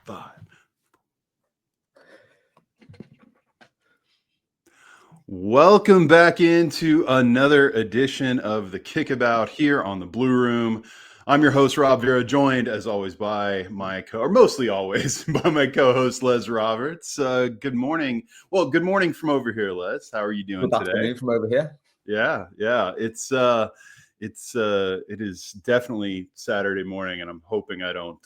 5. Welcome back into another edition of the Kickabout here on the Blue Room. I'm your host, Rob Vera, joined as always by mostly always by my co-host, Les Roberts. Good morning. Well, good morning from over here, Les. How are you doing today? Good afternoon from over here. Yeah. It is definitely Saturday morning, and I'm hoping I don't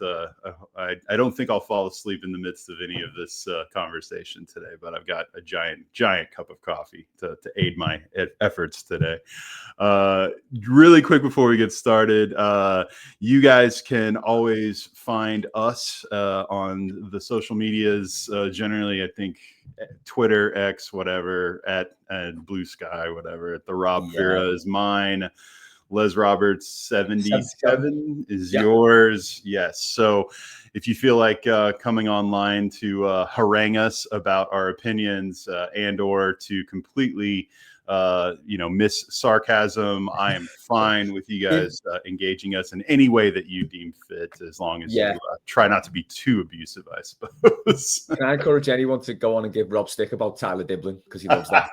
think I'll fall asleep in the midst of any of this conversation today. But I've got a giant cup of coffee to aid my efforts today. Really quick before we get started, you guys can always find us on the social medias. Generally, I think Twitter, X, whatever, at Blue Sky, whatever. At the Rob Vera is mine. Les Roberts 77 is yours. Yes. So if you feel like coming online to harangue us about our opinions and or to completely miss sarcasm, I am fine with you guys engaging us in any way that you deem fit, as long as you try not to be too abusive, I suppose. Can I encourage anyone to go on and give Rob stick about Tyler Dibling, because he loves that.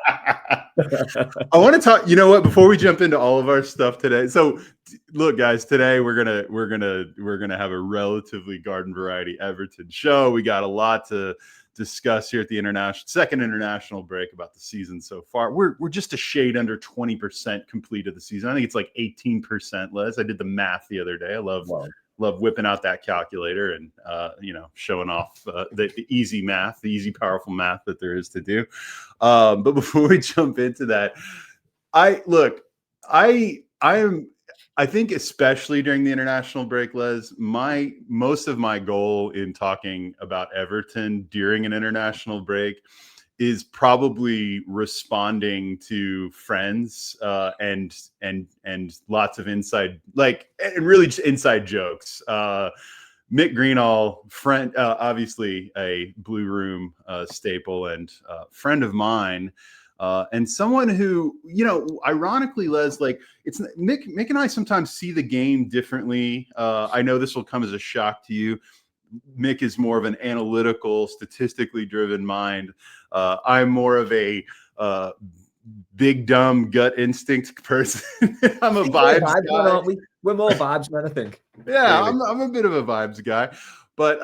I want to talk, you know what, before we jump into all of our stuff today. So look, guys, today we're gonna have a relatively garden variety Everton show. We got a lot to discuss here at the second international break about the season so far. We're just a shade under 20% complete of the season. I think it's like 18%, Les. I did the math the other day. I love whipping out that calculator and showing off the easy math, the easy powerful math that there is to do. But before we jump into that, I think especially during the international break, Les, most of my goal in talking about Everton during an international break is probably responding to friends and lots of inside jokes. Mick Greenall, friend, obviously a Blue Room staple and friend of mine. And someone who, ironically, Les, like it's Mick and I sometimes see the game differently. I know this will come as a shock to you. Mick is more of an analytical, statistically driven mind. I'm more of a big, dumb gut instinct person. I'm a vibes guy. Aren't we? We're more vibes men, I think. Yeah, really. I'm a bit of a vibes guy. But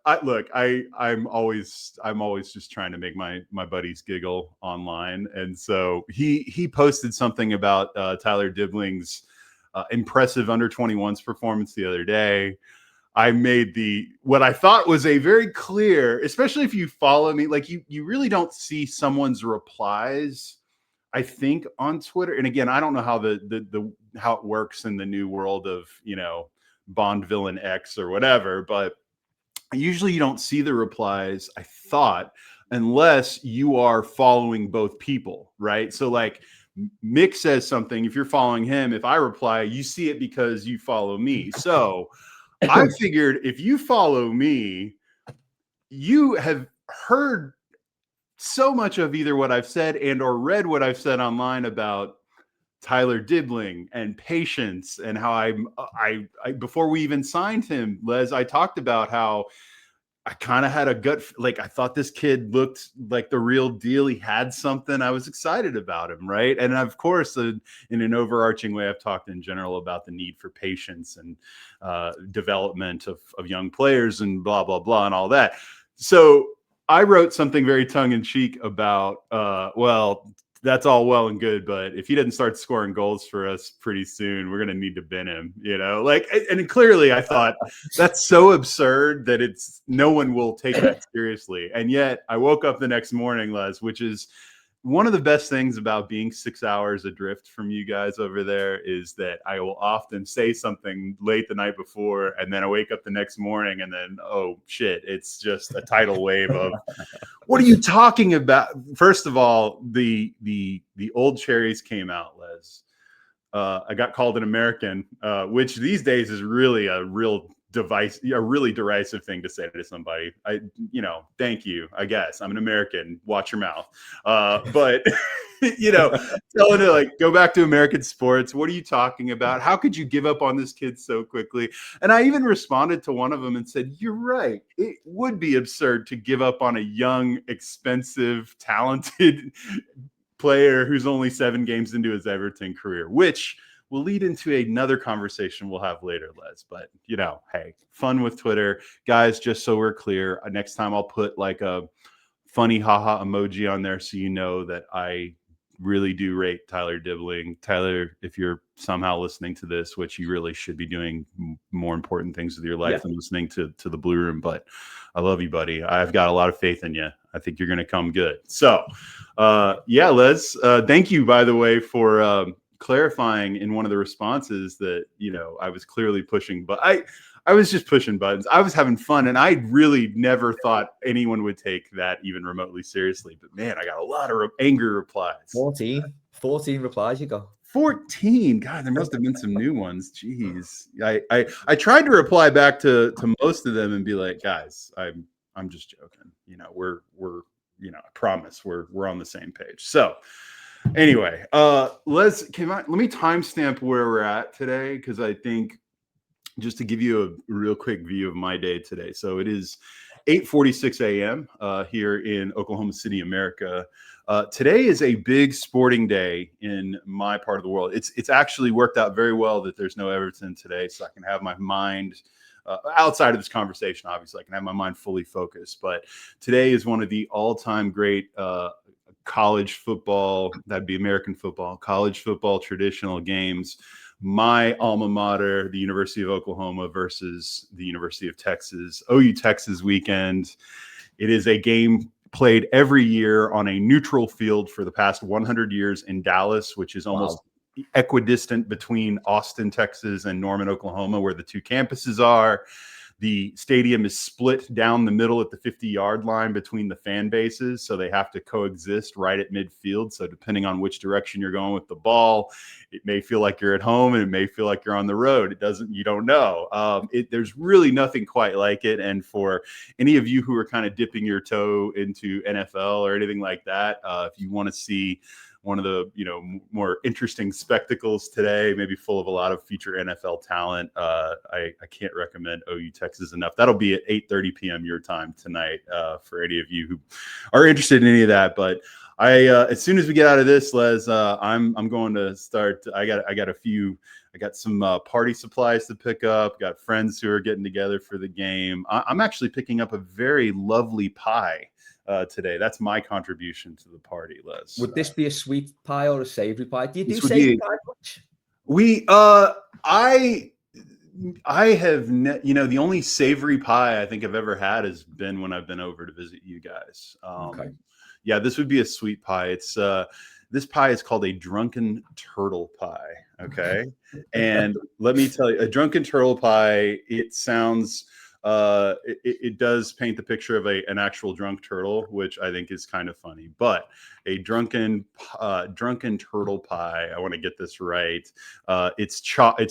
I'm always just trying to make my buddies giggle online, and so he posted something about Tyler Dibling's impressive under-21s performance the other day. I made what I thought was a very clear, especially if you follow me, like you really don't see someone's replies, I think, on Twitter. And again, I don't know how how it works in the new world of Bond villain X or whatever, but usually you don't see the replies, I thought, unless you are following both people, right? So like Mick says something, if you're following him, if I reply, you see it because you follow me. So I figured if you follow me, you have heard so much of either what I've said and or read what I've said online about Tyler Dibling and patience, and how I before we even signed him, Les, I talked about how I kind of had a gut, like I thought this kid looked like the real deal. He had something. I was excited about him, right? And of course, in an overarching way, I've talked in general about the need for patience and development of young players and blah, blah, blah, and all that. So I wrote something very tongue-in-cheek about, that's all well and good, but if he doesn't start scoring goals for us pretty soon, we're going to need to bin him, and clearly I thought that's so absurd that no one will take that seriously. And yet I woke up the next morning, Les, which is one of the best things about being 6 hours adrift from you guys over there, is that I will often say something late the night before, and then I wake up the next morning and then, oh shit, it's just a tidal wave of what are you talking about? First of all, the old cherries came out, Les. I got called an American, which these days is really a real a really derisive thing to say to somebody. Thank you, I guess. I'm an American. Watch your mouth. But telling her, like, go back to American sports. What are you talking about? How could you give up on this kid so quickly? And I even responded to one of them and said, you're right. It would be absurd to give up on a young, expensive, talented player who's only 7 games into his Everton career, which will lead into another conversation we'll have later, Les. But, hey, fun with Twitter. Guys, just so we're clear, next time I'll put like a funny haha emoji on there so you know that I really do rate Tyler Dibbling. Tyler, if you're somehow listening to this, which you really should be doing more important things with your life than listening to the Blue Room, but I love you, buddy. I've got a lot of faith in you. I think you're going to come good. So, Les, thank you, by the way, for clarifying in one of the responses that I was clearly pushing, but I was just pushing buttons. I was having fun, and I really never thought anyone would take that even remotely seriously. But man, I got a lot of angry replies. 14 replies you got. 14. God, there must have been some new ones. Jeez. I tried to reply back to most of them and be like, guys, I'm just joking. We're I promise we're on the same page. So anyway, let me timestamp where we're at today, because I think just to give you a real quick view of my day today. So it is 8:46 a.m. Here in Oklahoma City, America. Today is a big sporting day in my part of the world. It's actually worked out very well that there's no Everton today, so I can have my mind outside of this conversation. Obviously, I can have my mind fully focused. But today is one of the all-time great college football, that'd be American football, college football traditional games. My alma mater, the University of Oklahoma versus the University of Texas, OU Texas weekend. It is a game played every year on a neutral field for the past 100 years in Dallas, which is almost equidistant between Austin, Texas, and Norman, Oklahoma, where the two campuses are. The stadium is split down the middle at the 50-yard line between the fan bases, so they have to coexist right at midfield. So depending on which direction you're going with the ball, it may feel like you're at home and it may feel like you're on the road. You don't know. There's really nothing quite like it. And for any of you who are kind of dipping your toe into NFL or anything like that, if you want to see one of the more interesting spectacles today, maybe full of a lot of future NFL talent, I can't recommend OU Texas enough. That'll be at 8:30 p.m. your time tonight for any of you who are interested in any of that. But as soon as we get out of this, Les, I'm going to start. I got some party supplies to pick up. Got friends who are getting together for the game. I'm actually picking up a very lovely pie today. That's my contribution to the party, Les. Would this be a sweet pie or a savory pie? Do you do savory pie much? I have the only savory pie I think I've ever had has been when I've been over to visit you guys. Okay. Yeah, this would be a sweet pie. It's this pie is called a drunken turtle pie. Okay. And let me tell you, a drunken turtle pie, it sounds it does paint the picture of an actual drunk turtle, which I think is kind of funny. But a drunken turtle pie, I want to get this right. It's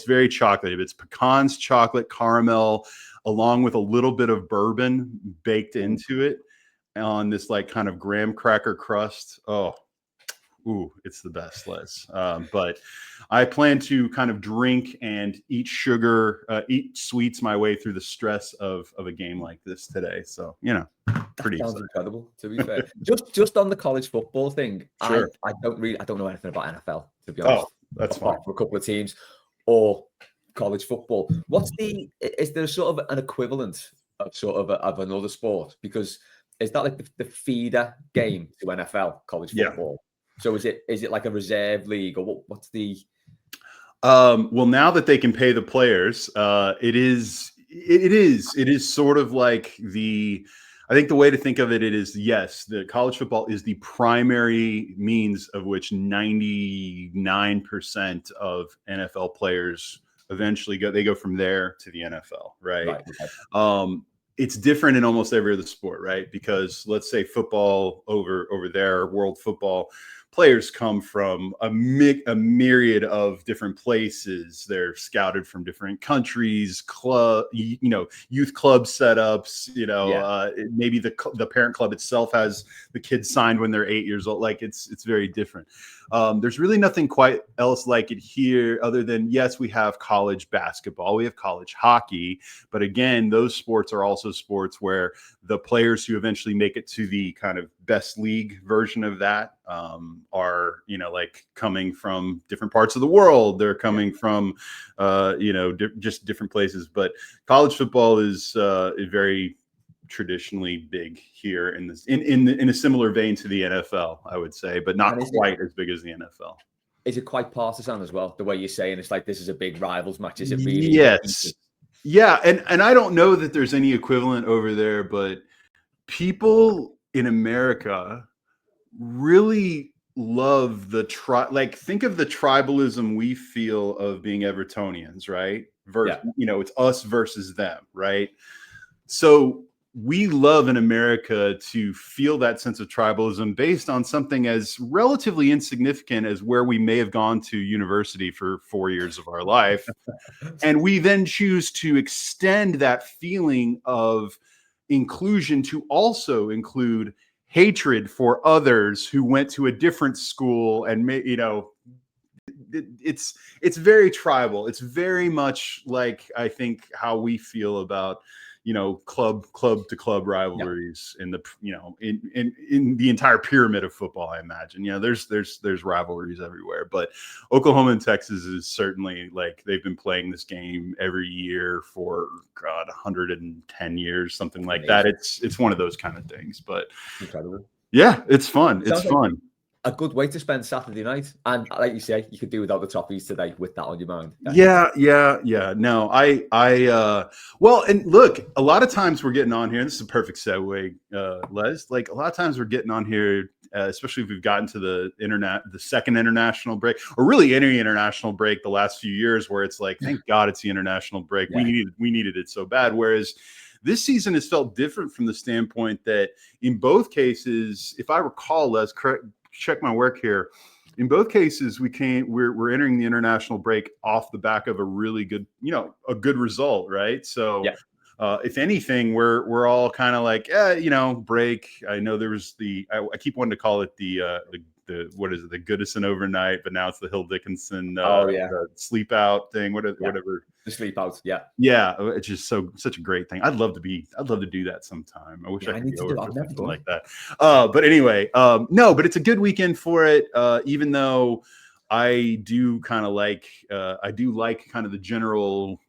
very chocolatey. It's pecans, chocolate, caramel, along with a little bit of bourbon baked into it on this like kind of graham cracker crust. Ooh, it's the best, Les. But I plan to kind of drink and eat sweets my way through the stress of a game like this today. So, pretty sounds exciting. incredible, to be fair. just on the college football thing, sure. I don't know anything about NFL, to be honest. That's fine. For a couple of teams or college football. Is there sort of an equivalent of of another sport? Because is that like the feeder game to NFL college football? Yeah. So is it like a reserve league, or what's the? Well, now that they can pay the players, it is sort of like I think the way to think of it is, yes, the college football is the primary means of which 99% of NFL players eventually go from there to the NFL, right? Okay. It's different in almost every other sport, right? Because let's say football over there, world football, players come from a myriad of different places. They're scouted from different countries, youth club setups. Maybe the parent club itself has the kids signed when they're 8 years old. Like it's very different. There's really nothing quite else like it here, other than, yes, we have college basketball, we have college hockey, but again, those sports are also sports where the players who eventually make it to the kind of best league version of that are, like coming from different parts of the world. They're coming from, just different places. But college football is very traditionally big here in a similar vein to the NFL, I would say, but not quite as big as the NFL. Is it quite partisan as well? The way you're saying it's like this is a big rivals match. Is it really? Yes. Yeah. And I don't know that there's any equivalent over there, but people in America really love think of the tribalism we feel of being Evertonians, right? It's us versus them, right? So we love in America to feel that sense of tribalism based on something as relatively insignificant as where we may have gone to university for 4 years of our life. And we then choose to extend that feeling of inclusion to also include hatred for others who went to a different school. And, it's very tribal. It's very much like, I think, how we feel about club to club rivalries in the in the entire pyramid of football. I imagine there's rivalries everywhere, but Oklahoma and Texas is certainly, like, they've been playing this game every year for 110 years, something like that. It's one of those kind of things. But incredible. Yeah, it's fun. It's fun. A good way to spend Saturday night. And like you say, you could do without the toffees today with that on your mind. Yeah. No, well, and look, a lot of times we're getting on here, and this is a perfect segue, Les. Like, a lot of times we're getting on here, especially if we've gotten to the second international break, or really any international break the last few years, where it's like, thank God it's the international break. Yeah. We needed it so bad. Whereas this season has felt different from the standpoint that in both cases, if I recall, Les, check my work here. In both cases, we're entering the international break off the back of a really good, a good result, right? So, if anything, we're all kind of like, break. I know there was I keep wanting to call it the what is it, the Goodison overnight, but now it's the Hill Dickinson sleep out thing, whatever. The sleep out, yeah, it's just such a great thing. I'd love to do that sometime. I wish I could go over something like that. But anyway, no, but it's a good weekend for it. Even though I do kind of like, kind of the general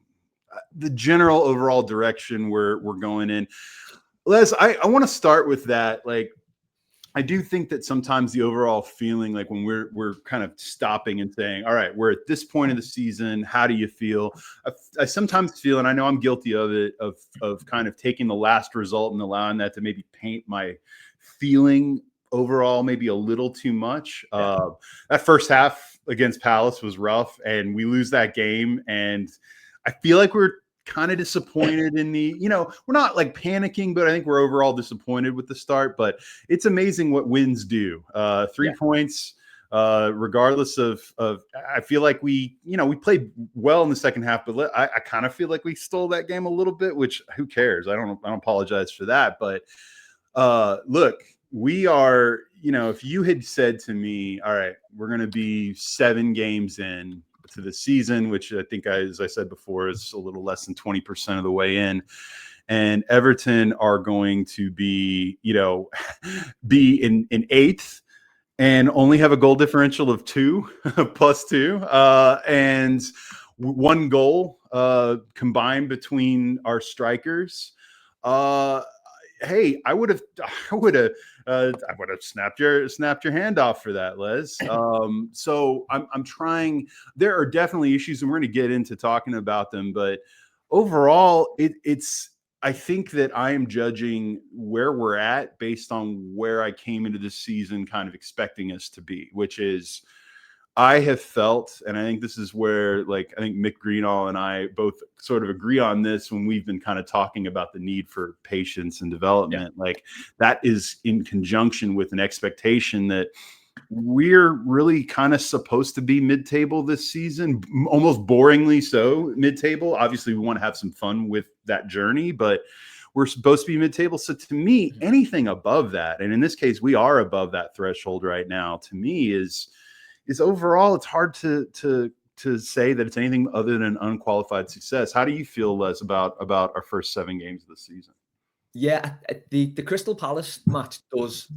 overall direction we're going in. Les, I want to start with that. Like, I do think that sometimes the overall feeling, like when we're kind of stopping and saying, all right, we're at this point of the season, how do you feel? I sometimes feel, and I know I'm guilty of it, of kind of taking the last result and allowing that to maybe paint my feeling overall maybe a little too much. That first half against Palace was rough, and we lose that game, and I feel like we're kind of disappointed in we're not like panicking, but I think we're overall disappointed with the start. But it's amazing what wins do. 3 points, regardless of I feel like we played well in the second half, but I kind of feel like we stole that game a little bit, which who cares? I don't apologize for that. But look, we are, if you had said to me, all right, we're going to be 7 games in to the season, which I think, as I said before, is a little less than 20% of the way in, and Everton are going to be, be in 8th and only have a goal differential of 2 plus 2, and 1 goal combined between our strikers. Hey, I would have snapped your hand off for that, Les. So I'm trying. There are definitely issues, and we're going to get into talking about them. But overall, it's. I think that I am judging where we're at based on where I came into this season, kind of expecting us to be, which is, I have felt, and I think this is where, like, I think Mick Greenall and I both sort of agree on this when we've been kind of talking about the need for patience and development. Like, that is in conjunction with an expectation that we're really kind of supposed to be mid-table this season, almost boringly so mid-table. Obviously, we want to have some fun with that journey, but we're supposed to be mid-table. So to me, anything above that, and in this case, we are above that threshold right now, to me is overall, it's hard to say that it's anything other than unqualified success. How do you feel, Les, about our first 7 games of the season? Yeah, the Crystal Palace match does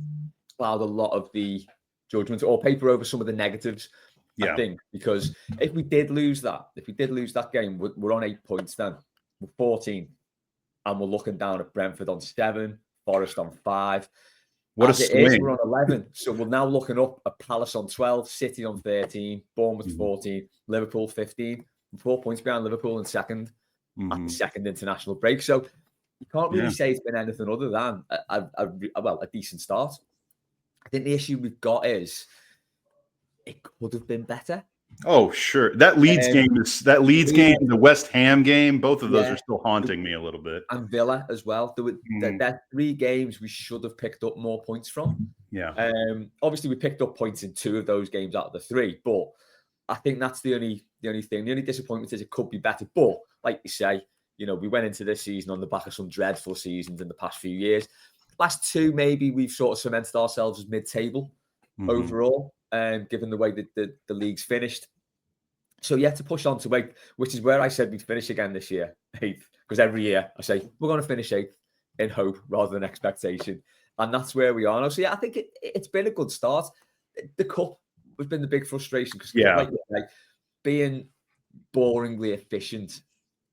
cloud a lot of the judgments or paper over some of the negatives, I think, because if we did lose that game, we're on 8 points then. We're 14, and we're looking down at Brentford on 7, Forest on 5. What As a it swing. is, we're on 11. So we're now looking up at Palace on 12, City on 13, Bournemouth 14, Liverpool 15, 4 points behind Liverpool in second at the second international break. So you can't really say it's been anything other than a decent start. I think the issue we've got is it could have been better. Oh, sure. That Leeds game, the West Ham game, both of those are still haunting me a little bit. And Villa as well. There are 3 games we should have picked up more points from. Yeah. Obviously, we picked up points in 2 of those games out of the 3, but I think that's the only thing. The only disappointment is it could be better. But like you say, we went into this season on the back of some dreadful seasons in the past few years. Last 2, maybe we've sort of cemented ourselves as mid-table overall, given the way that the league's finished. So to push on to 8th, which is where I said we'd finish again this year, 8th, because every year I say we're going to finish 8th in hope rather than expectation, and that's where we are now. So I think it's been a good start. The cup has been the big frustration because like being boringly efficient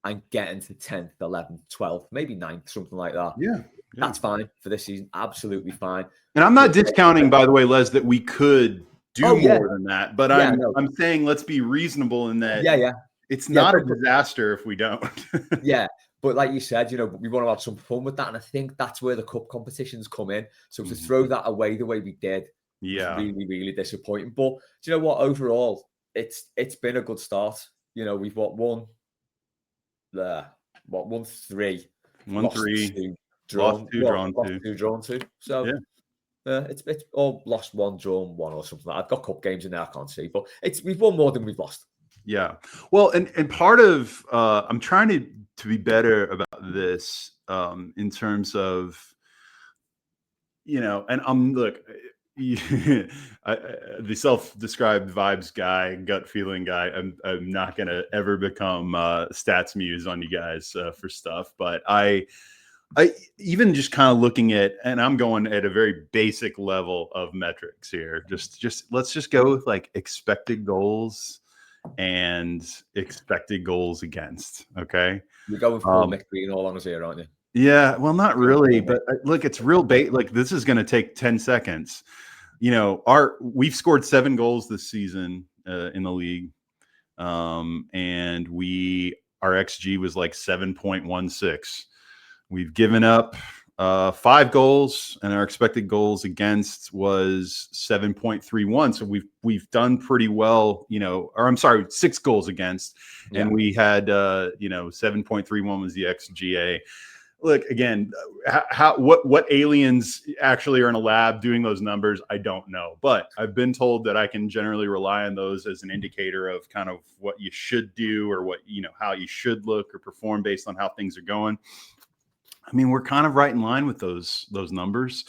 and getting to 10th, 11th, 12th, maybe 9th, something like that. Yeah. That's fine for this season. Absolutely fine. And I'm not discounting, by the way, Les, that we could do more than that. But I'm saying let's be reasonable in that it's not a disaster if we don't. But like you said, we want to have some fun with that. And I think that's where the cup competitions come in. So to throw that away the way we did was really, really disappointing. But do you know what? Overall, it's been a good start. We've won 3. Won 3. Drawn 2, drawn 2. 2, drawn 2. So it's all lost 1, drawn 1, or something. I've got cup games in there I can't see, but we've won more than we've lost. Yeah. Well, and part of I'm trying to be better about this in terms of and the self-described vibes guy, gut feeling guy. I'm not gonna ever become stats muse on you guys for stuff, but I even just kind of looking at, and I'm going at a very basic level of metrics here. Just let's just go with like expected goals and expected goals against. Okay, you're going for Mick Green, all honesty here, aren't you? Yeah, well, not really, but look, it's real bait. Like this is going to take 10 seconds. We've scored 7 goals this season in the league, and our XG was like 7.16. We've given up 5 goals, and our expected goals against was 7.31. So we've done pretty well, or I'm sorry, 6 goals against, and we had 7.31 was the XGA. Look, again, what aliens actually are in a lab doing those numbers, I don't know. But I've been told that I can generally rely on those as an indicator of kind of what you should do or what how you should look or perform based on how things are going. I mean, we're kind of right in line with those numbers.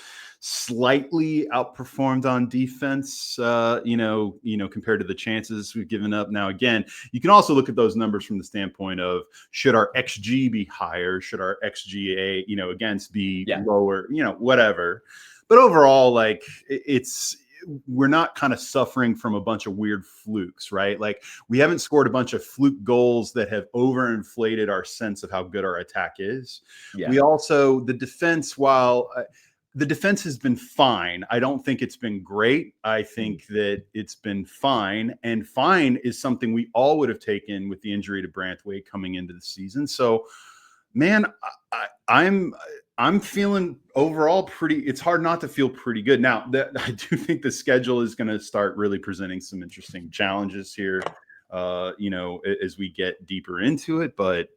Slightly outperformed on defense, compared to the chances we've given up. Now, again, you can also look at those numbers from the standpoint of should our XG be higher? Should our XGA, against be lower? Whatever. But overall, like we're not kind of suffering from a bunch of weird flukes, right? Like we haven't scored a bunch of fluke goals that have overinflated our sense of how good our attack is. We also, the defense, while the defense has been fine, I don't think it's been great. I think that it's been fine, and fine is something we all would have taken with the injury to Branthwaite coming into the season. So, man, I'm feeling overall pretty. It's hard not to feel pretty good. Now, I do think the schedule is going to start really presenting some interesting challenges here, as we get deeper into it. But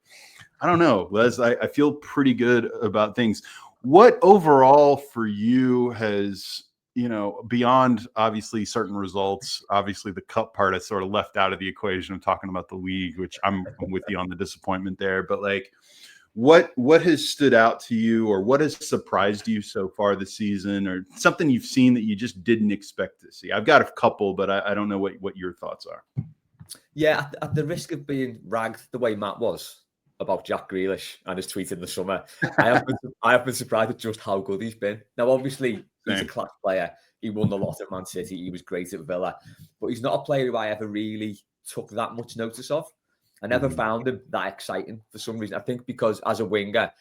I don't know, Les. I feel pretty good about things. What overall for you has beyond obviously certain results, obviously the cup part I sort of left out of the equation of talking about the league, which I'm with you on the disappointment there. But like, what has stood out to you, or what has surprised you so far this season, or something you've seen that you just didn't expect to see? I've got a couple, but I don't know what your thoughts are. Yeah, at the risk of being ragged the way Matt was about Jack Grealish and his tweet in the summer, I have been surprised at just how good he's been. Now, obviously, he's a class player. He won a lot at Man City. He was great at Villa, but he's not a player who I ever really took that much notice of. I never found him that exciting for some reason. I think because as a winger,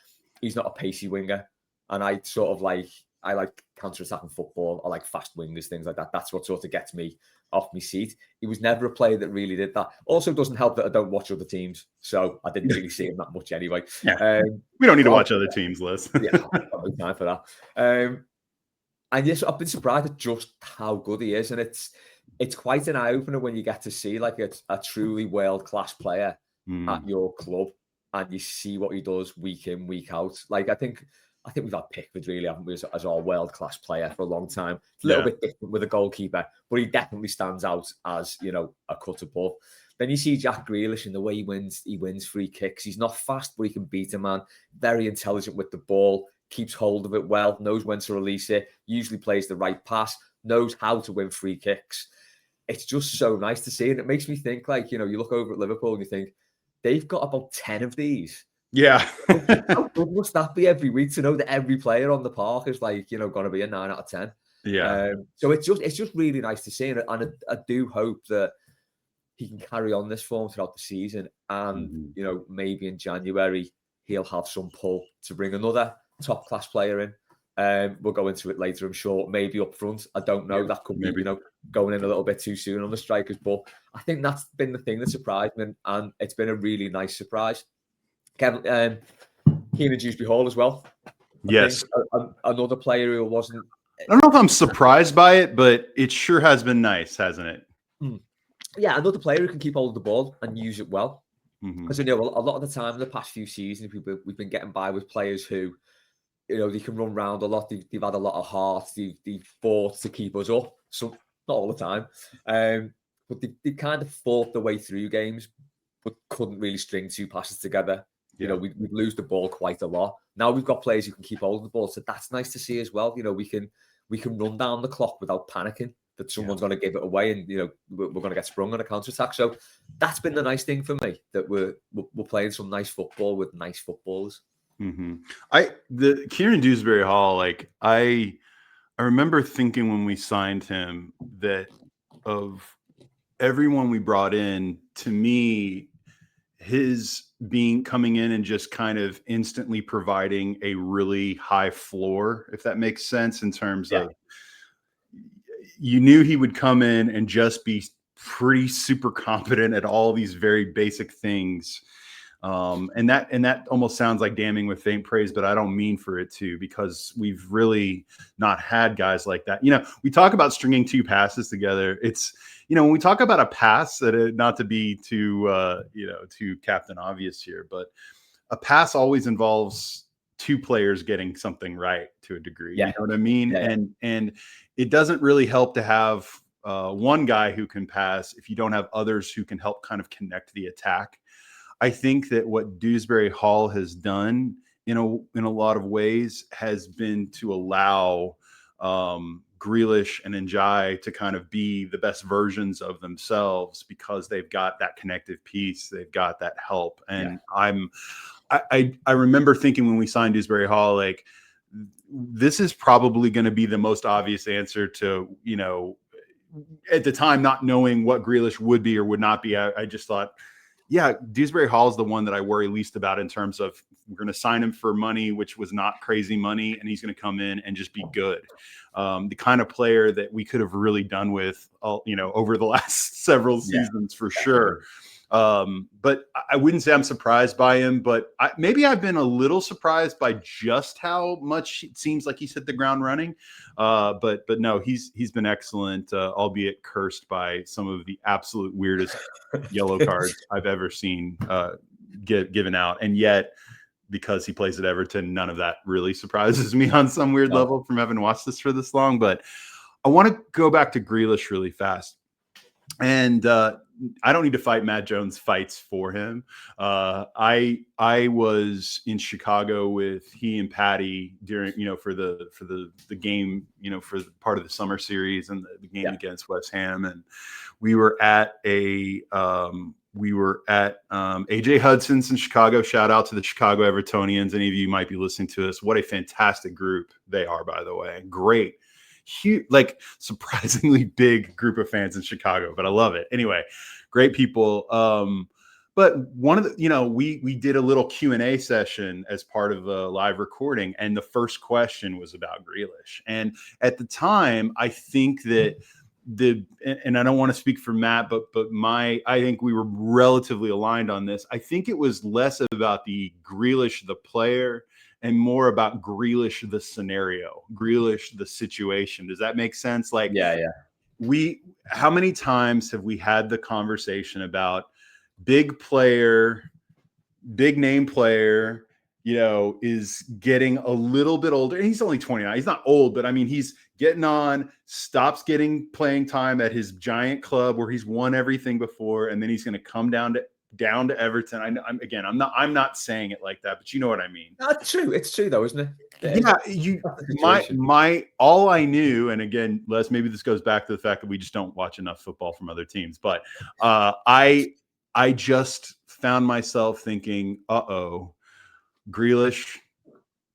he's not a pacey winger. And I like counter-attacking football. I like fast wingers, things like that. That's what sort of gets me off my seat. He was never a player that really did that. Also doesn't help that I don't watch other teams. So I didn't really see him that much anyway. Yeah. We don't need to watch other teams, Liz. Yeah, I've got no time for that. And yes, I've been surprised at just how good he is. And it's quite an eye-opener when you get to see like a truly world-class player at your club and you see what he does week in, week out. Like I think we've had Pickford really, haven't we, as our world-class player for a long time. It's a little bit different with a goalkeeper, but he definitely stands out as, a cut above. Then you see Jack Grealish and the way he wins free kicks. He's not fast, but he can beat a man. Very intelligent with the ball, keeps hold of it well, knows when to release it, usually plays the right pass, knows how to win free kicks. It's just so nice to see. And it makes me think like, you look over at Liverpool and you think, they've got about 10 of these. Yeah. How good must that be every week to know that every player on the park is like, going to be a 9 out of 10. Yeah. So it's just really nice to see. And I do hope that he can carry on this form throughout the season. And, maybe in January, he'll have some pull to bring another top class player in. We'll go into it later, I'm sure. Maybe up front. I don't know. That could be, going in a little bit too soon on the strikers. But I think that's been the thing that surprised me. And it's been a really nice surprise. Keane and Dewsbury-Hall as well. Yes. Another player who wasn't... I don't know if I'm surprised by it, but it sure has been nice, hasn't it? Yeah, another player who can keep hold of the ball and use it well. Because, a lot of the time in the past few seasons, we've been getting by with players who, they can run around a lot. They've had a lot of heart. They've fought to keep us up. So, not all the time. But they kind of fought their way through games, but couldn't really string two passes together. Yeah. We'd lose the ball quite a lot. Now we've got players who can keep hold of the ball. So that's nice to see as well. We can run down the clock without panicking that someone's going to give it away and, we're going to get sprung on a counter-attack. So that's been the nice thing for me, that we're playing some nice football with nice footballers. The Kieran Dewsbury-Hall, like I remember thinking when we signed him that of everyone we brought in, to me, his coming in and just kind of instantly providing a really high floor, if that makes sense, in terms of you knew he would come in and just be pretty super competent at all these very basic things. And that almost sounds like damning with faint praise, but I don't mean for it to, because we've really not had guys like that. We talk about stringing two passes together. It's, when we talk about a pass, not to be too Captain Obvious here, but a pass always involves two players getting something right to a degree. Yeah. You know what I mean? Yeah. And it doesn't really help to have one guy who can pass if you don't have others who can help kind of connect the attack. I think that what Dewsbury-Hall has done in a lot of ways has been to allow Grealish and Njai to kind of be the best versions of themselves, because they've got that connective piece, they've got that help. And I remember thinking when we signed Dewsbury-Hall, like, this is probably going to be the most obvious answer to, at the time, not knowing what Grealish would be or would not be. I just thought, yeah, Dewsbury-Hall is the one that I worry least about, in terms of we're going to sign him for money, which was not crazy money, and he's going to come in and just be good. The kind of player that we could have really done with, over the last several seasons for sure. But I wouldn't say I'm surprised by him, but maybe I've been a little surprised by just how much it seems like he's hit the ground running. But no, he's been excellent, albeit cursed by some of the absolute weirdest yellow cards I've ever seen given out. And yet, because he plays at Everton, none of that really surprises me on some weird level from having watched this for this long. But I want to go back to Grealish really fast. And I don't need to fight Matt Jones fights for him. I was in Chicago with he and Patty during for the game, for the part of the summer series and the game against West Ham, and we were at AJ Hudson's in Chicago. Shout out to the Chicago Evertonians. Any of you might be listening to us. What a fantastic group they are, by the way. Great. Huge, like surprisingly big group of fans in Chicago, but I love it. Anyway, great people. But one of the, we did a little Q&A session as part of a live recording, and the first question was about Grealish. And at the time, I think that and I don't want to speak for Matt, but I think we were relatively aligned on this. I think it was less about the Grealish, the player, and more about Grealish, the scenario, Grealish, the situation. Does that make sense? Like, how many times have we had the conversation about big player, big name player, is getting a little bit older. And he's only 29. He's not old, but I mean, he's getting on, stops getting playing time at his giant club where he's won everything before. And then he's going to come down to Everton. I'm not saying it like that, but you know what I mean. That's true. It's true though, isn't it? All I knew, and again, Les, maybe this goes back to the fact that we just don't watch enough football from other teams, but I just found myself thinking, Grealish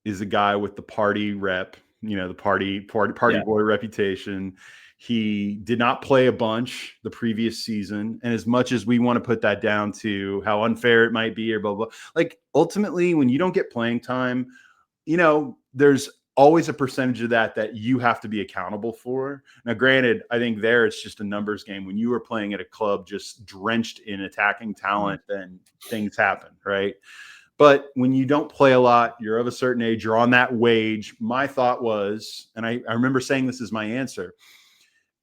is a guy with the party rep, the party boy reputation. He did not play a bunch the previous season. And as much as we want to put that down to how unfair it might be or blah, blah, like ultimately when you don't get playing time, there's always a percentage of that you have to be accountable for. Now, granted, I think there it's just a numbers game. When you are playing at a club just drenched in attacking talent, then things happen, right? But when you don't play a lot, you're of a certain age, you're on that wage. My thought was, and I remember saying this as my answer,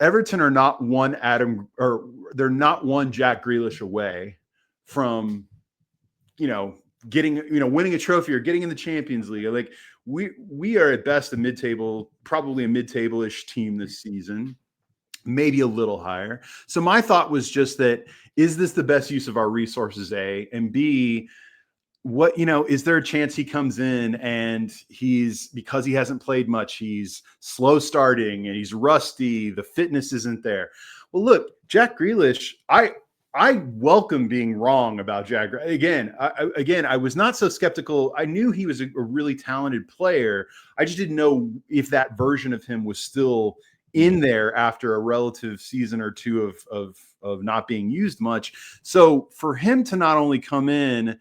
Everton are not one they're not one Jack Grealish away from, getting, winning a trophy or getting in the Champions League. Like we are at best a mid-table, probably a mid-table-ish team this season, maybe a little higher. So my thought was just that, is this the best use of our resources, A, and B, is there a chance he comes in and because he hasn't played much, he's slow starting and he's rusty, the fitness isn't there. Well, look, Jack Grealish, I welcome being wrong about Jack. Again, I was not so skeptical. I knew he was a really talented player. I just didn't know if that version of him was still in there after a relative season or two of not being used much. So for him to not only come in,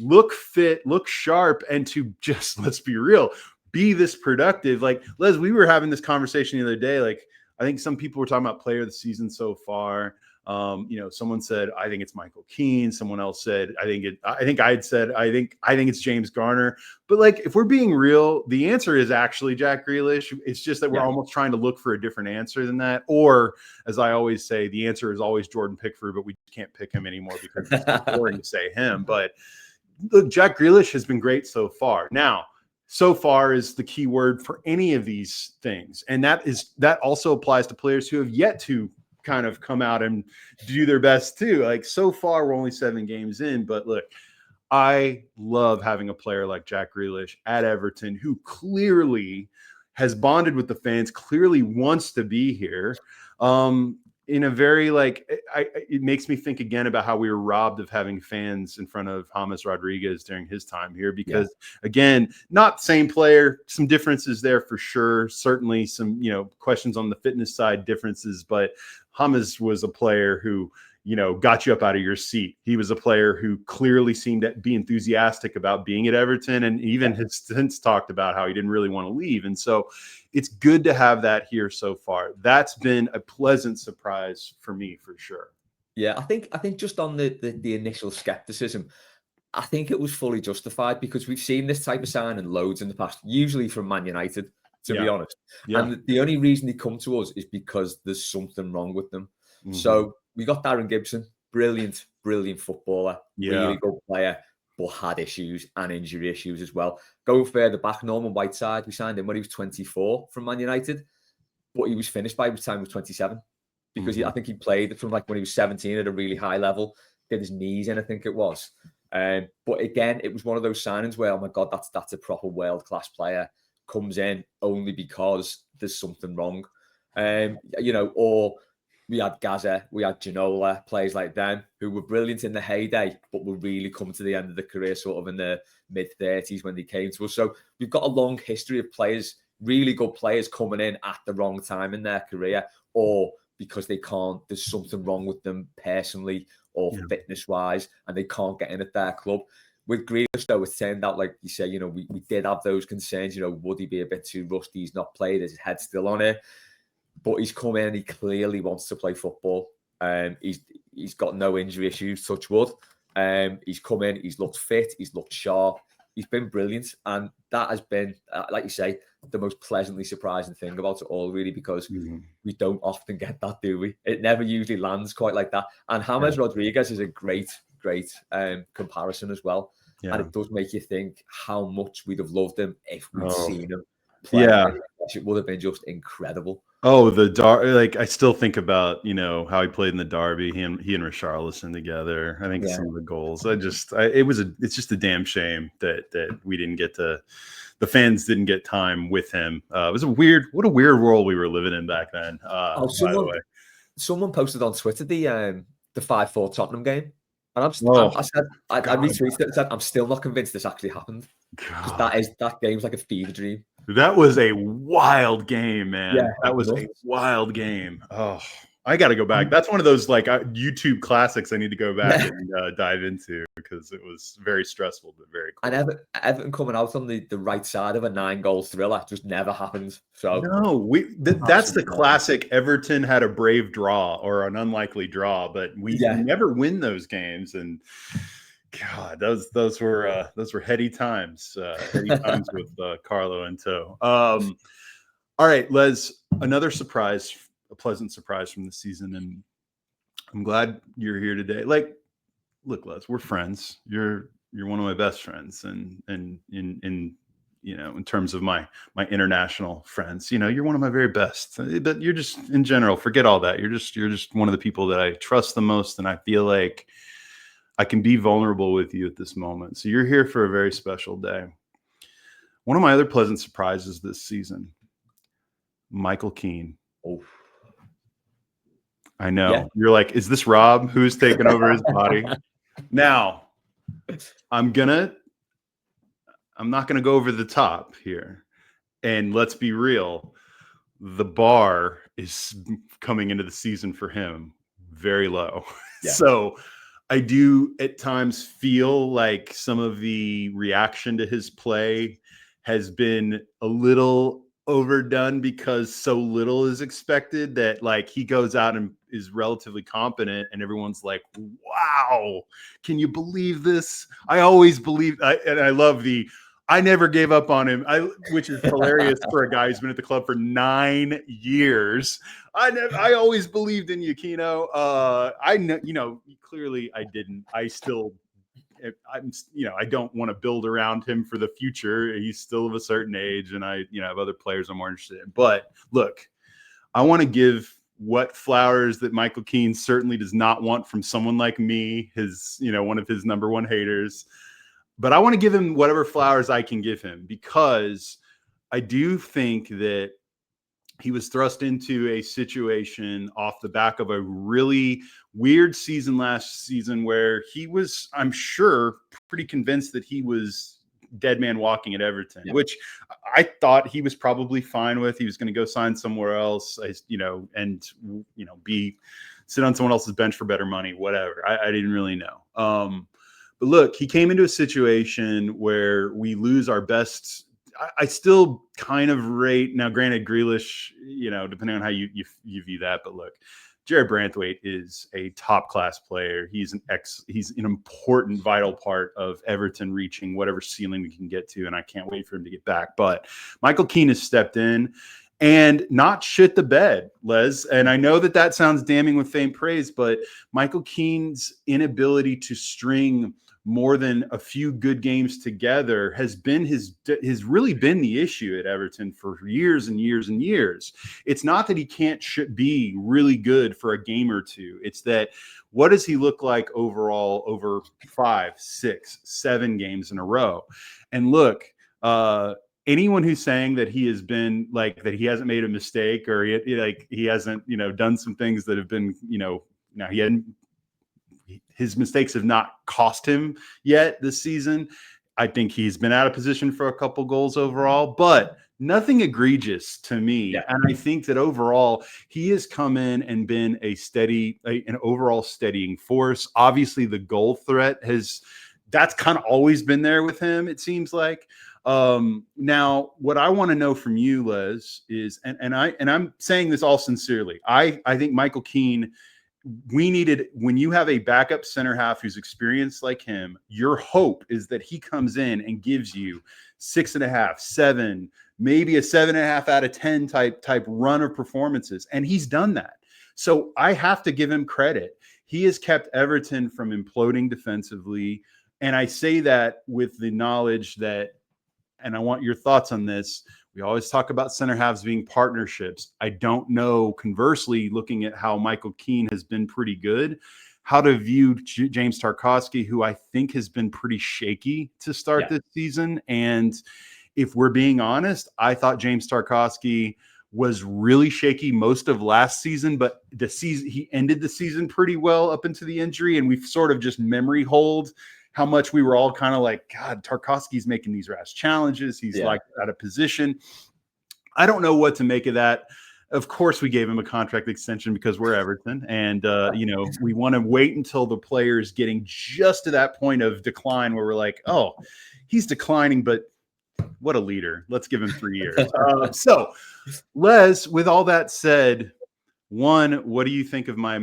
look fit, look sharp, and to just, let's be real, be this productive. Like, Les, we were having this conversation the other day. Like, I think some people were talking about player of the season so far. Someone said, I think it's Michael Keane. Someone else said, I think it's James Garner. But like, if we're being real, the answer is actually Jack Grealish. It's just that we're almost trying to look for a different answer than that. Or as I always say, the answer is always Jordan Pickford, but we can't pick him anymore because it's boring to say him. But look, Jack Grealish has been great so far. Now, so far is the key word for any of these things. And that also applies to players who have yet to kind of come out and do their best too. Like, so far, we're only 7 games in, but look, I love having a player like Jack Grealish at Everton who clearly has bonded with the fans, clearly wants to be here. In a very it makes me think again about how we were robbed of having fans in front of James Rodriguez during his time here, because again, not same player, some differences there for sure. Certainly some, questions on the fitness side differences, but James was a player who, got you up out of your seat. He was a player who clearly seemed to be enthusiastic about being at Everton, and even has since talked about how he didn't really want to leave. And so it's good to have that here so far. That's been a pleasant surprise for me, for sure. Yeah, I think just on the initial skepticism, I think it was fully justified, because we've seen this type of signing loads in the past, usually from Man United, to be honest. Yeah. And the only reason they come to us is because there's something wrong with them. Mm-hmm. So we got Darren Gibson, brilliant footballer, really good player, but had issues and injury issues as well. Going further back, Norman Whiteside, we signed him when he was 24 from Man United. but he was finished by the time he was 27 because I think he played from like when he was 17 at a really high level, did his knees in, I think it was. But again, it was one of those signings where, oh my God, that's a proper world-class player, comes in only because there's something wrong. Or we had Gaza, we had Ginola, players like them who were brilliant in the heyday, but were really coming to the end of the career sort of in the mid-30s when they came to us. So we've got a long history of players, really good players coming in at the wrong time in their career, or because there's something wrong with them personally or fitness-wise, and they can't get in at their club. With Grealish, though, it turned out, like you say, we did have those concerns. Would he be a bit too rusty? He's not played. His head's still on it. But he's come in and he clearly wants to play football. He's got no injury issues, touch wood. He's come in, he's looked fit, he's looked sharp. He's been brilliant. And that has been, like you say, the most pleasantly surprising thing about it all, really, because we don't often get that, do we? It never usually lands quite like that. And James Rodriguez is a great comparison as well. Yeah. And it does make you think how much we'd have loved him if we'd seen him play. Yeah. It would have been just incredible. Oh, I still think about, how he played in the Derby, he and Richarlison together. I think some of the goals, it's just a damn shame that we didn't get the fans didn't get time with him. It was what a weird world we were living in back then. By the way. Someone posted on Twitter the 5-4 Tottenham game. And I retweeted it and said, I'm still not convinced this actually happened. Because that game's like a fever dream. That was a wild game, man. Yeah, that was a wild game. Oh, I got to go back. That's one of those like YouTube classics I need to go back and dive into because it was very stressful, but very cool. And Everton coming out on the right side of a 9-goal thriller just never happened. So no, that's the classic. Everton had a brave draw or an unlikely draw, but we never win those games. And God, those were heady times. Heady times with Carlo in tow. All right, Les, another surprise, a pleasant surprise from the season, and I'm glad you're here today. Like, look, Les, we're friends. You're one of my best friends, and in terms of my international friends, you're one of my very best. But you're just in general, forget all that. You're just one of the people that I trust the most, and I feel like I can be vulnerable with you at this moment. So you're here for a very special day. One of my other pleasant surprises this season, Michael Keane. Oh, I know. Yeah. You're like, is this Rob who's taken over his body? Now, I'm not gonna go over the top here. And let's be real, the bar is coming into the season for him very low. Yeah. So I do at times feel like some of the reaction to his play has been a little overdone because so little is expected that like he goes out and is relatively competent and everyone's like, wow, can you believe this? I always believe, and I love I never gave up on him, which is hilarious for a guy who's been at the club for 9 years. I always believed in you, Kino. I know, clearly I didn't. I don't want to build around him for the future. He's still of a certain age, and I have other players I'm more interested in. But look, I want to give what flowers that Michael Keane certainly does not want from someone like me, one of his number one haters. But I want to give him whatever flowers I can give him because I do think that he was thrust into a situation off the back of a really weird season last season where he was, I'm sure, pretty convinced that he was dead man walking at Everton, which I thought he was probably fine with. He was going to go sign somewhere else, and sit on someone else's bench for better money, whatever. I didn't really know. But look, he came into a situation where we lose our best. I still kind of rate now. Granted, Grealish, depending on how you view that, but look, Jared Branthwaite is a top class player. He's an important, vital part of Everton reaching whatever ceiling we can get to, and I can't wait for him to get back. But Michael Keane has stepped in and not shit the bed, Les. And I know that sounds damning with faint praise, but Michael Keane's inability to string more than a few good games together has really been the issue at Everton for years and years and years. It's not that he can't be really good for a game or two. It's that what does he look like overall over 5, 6, 7 games in a row? And look, anyone who's saying that he has been like that, he hasn't made a mistake or he hasn't, done some things that have been, now his mistakes have not cost him yet this season. I think he's been out of position for a couple goals overall, but nothing egregious to me. Yeah. And I think that overall he has come in and been an overall steadying force. Obviously the goal threat that's kind of always been there with him, it seems like. Now what I want to know from you, Les, is, and I'm saying this all sincerely, I think Michael Keane, when you have a backup center half who's experienced like him, your hope is that he comes in and gives you 6.5, 7, maybe a 7.5 out of 10 type run of performances. And he's done that. So I have to give him credit. He has kept Everton from imploding defensively. And I say that with the knowledge that, and I want your thoughts on this, we always talk about center halves being partnerships. I don't know, conversely, looking at how Michael Keane has been pretty good, how to view James Tarkowski, who I think has been pretty shaky to start this season. And if we're being honest, I thought James Tarkowski was really shaky most of last season, but he ended the season pretty well up into the injury. And we've sort of just memory hold how much we were all kind of like, God, Tarkowski's making these rash challenges. He's like out of position. I don't know what to make of that. Of course, we gave him a contract extension because we're Everton. And, we want to wait until the player is getting just to that point of decline where we're like, oh, he's declining, but what a leader. Let's give him 3 years. So, Les, with all that said, one, what do you think of I